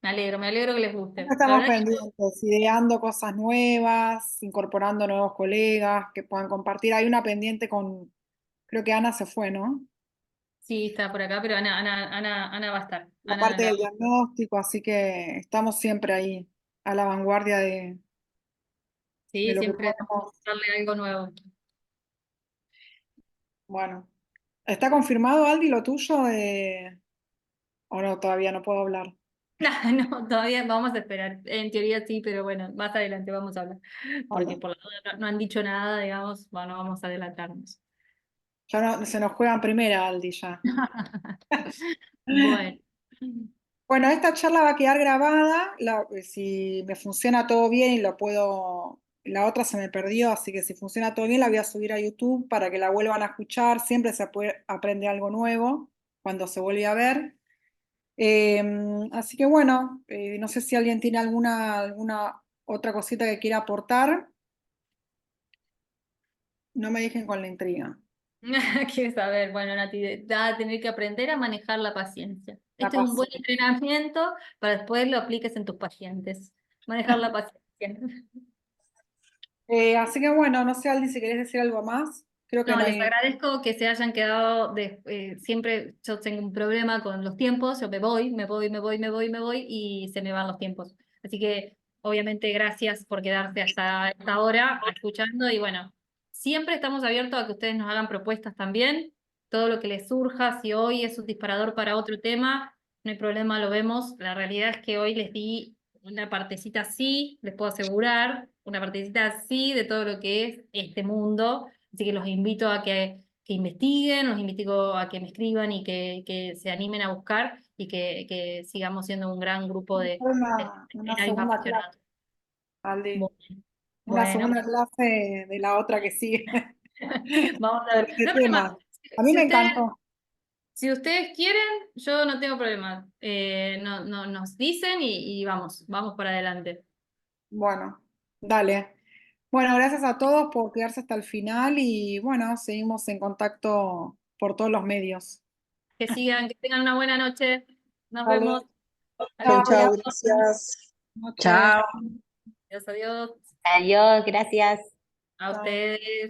me alegro que les guste. La Estamos verdad que pendientes, ideando cosas nuevas, incorporando nuevos colegas que puedan compartir. Hay una pendiente con, creo que Ana se fue, ¿no? sí, está por acá, pero Ana va a estar. La Ana parte la- del diagnóstico, así que estamos siempre ahí a la vanguardia de sí, lo que siempre podemos. darle algo nuevo. Bueno, ¿está confirmado, Aldi, lo tuyo? O no, todavía no puedo hablar. No, no, todavía vamos a esperar. En teoría sí, pero bueno, más adelante vamos a hablar. Porque Bueno, por la duda no han dicho nada, digamos, bueno, vamos a adelantarnos. ya no, se nos juega en primera, Aldi, ya. Bueno. Bueno, esta charla va a quedar grabada. Si me funciona todo bien y lo puedo. La otra se me perdió, así que si funciona todo bien, la voy a subir a YouTube para que la vuelvan a escuchar. Siempre aprende algo nuevo cuando se vuelve a ver. Eh, Así que bueno, no sé si alguien tiene alguna otra cosita que quiera aportar. No me dejen con la intriga. Quieres saber, bueno, Nati, vas a tener que aprender a manejar la paciencia. La Este es un buen paciencia. entrenamiento para después lo apliques en tus pacientes. Manejar la paciencia. Así que bueno, no sé, Aldi, si querés decir algo más. Creo que No, no les hay. agradezco que se hayan quedado, siempre yo tengo un problema con los tiempos, yo me voy y se me van los tiempos. Así que obviamente gracias por quedarse hasta esta hora escuchando y bueno, siempre estamos abiertos a que ustedes nos hagan propuestas también, todo lo que les surja, si hoy es un disparador para otro tema, no hay problema, lo vemos. La realidad es que hoy les di una partecita así, les puedo asegurar, una partecita así de todo lo que es este mundo. Así que los invito a que investiguen, los invito a que me escriban y que se animen a buscar y que sigamos siendo un gran grupo de Una veterinarios segunda clase, apasionados. Aldi. Bu- Una Bueno, segunda clase de la otra que sigue vamos a ver. sobre este No hay problema. tema. A mí Si me ustedes, encantó. si ustedes quieren, yo no tengo problema. Nos dicen y vamos para adelante. Bueno, dale. Bueno, gracias a todos por quedarse hasta el final y bueno, seguimos en contacto por todos los medios. Que sigan, que tengan una buena noche. Nos Dale. vemos. Chao, Chao, Adiós, gracias. noches. Chao. adiós, adiós. Adiós, gracias. A Chao. ustedes.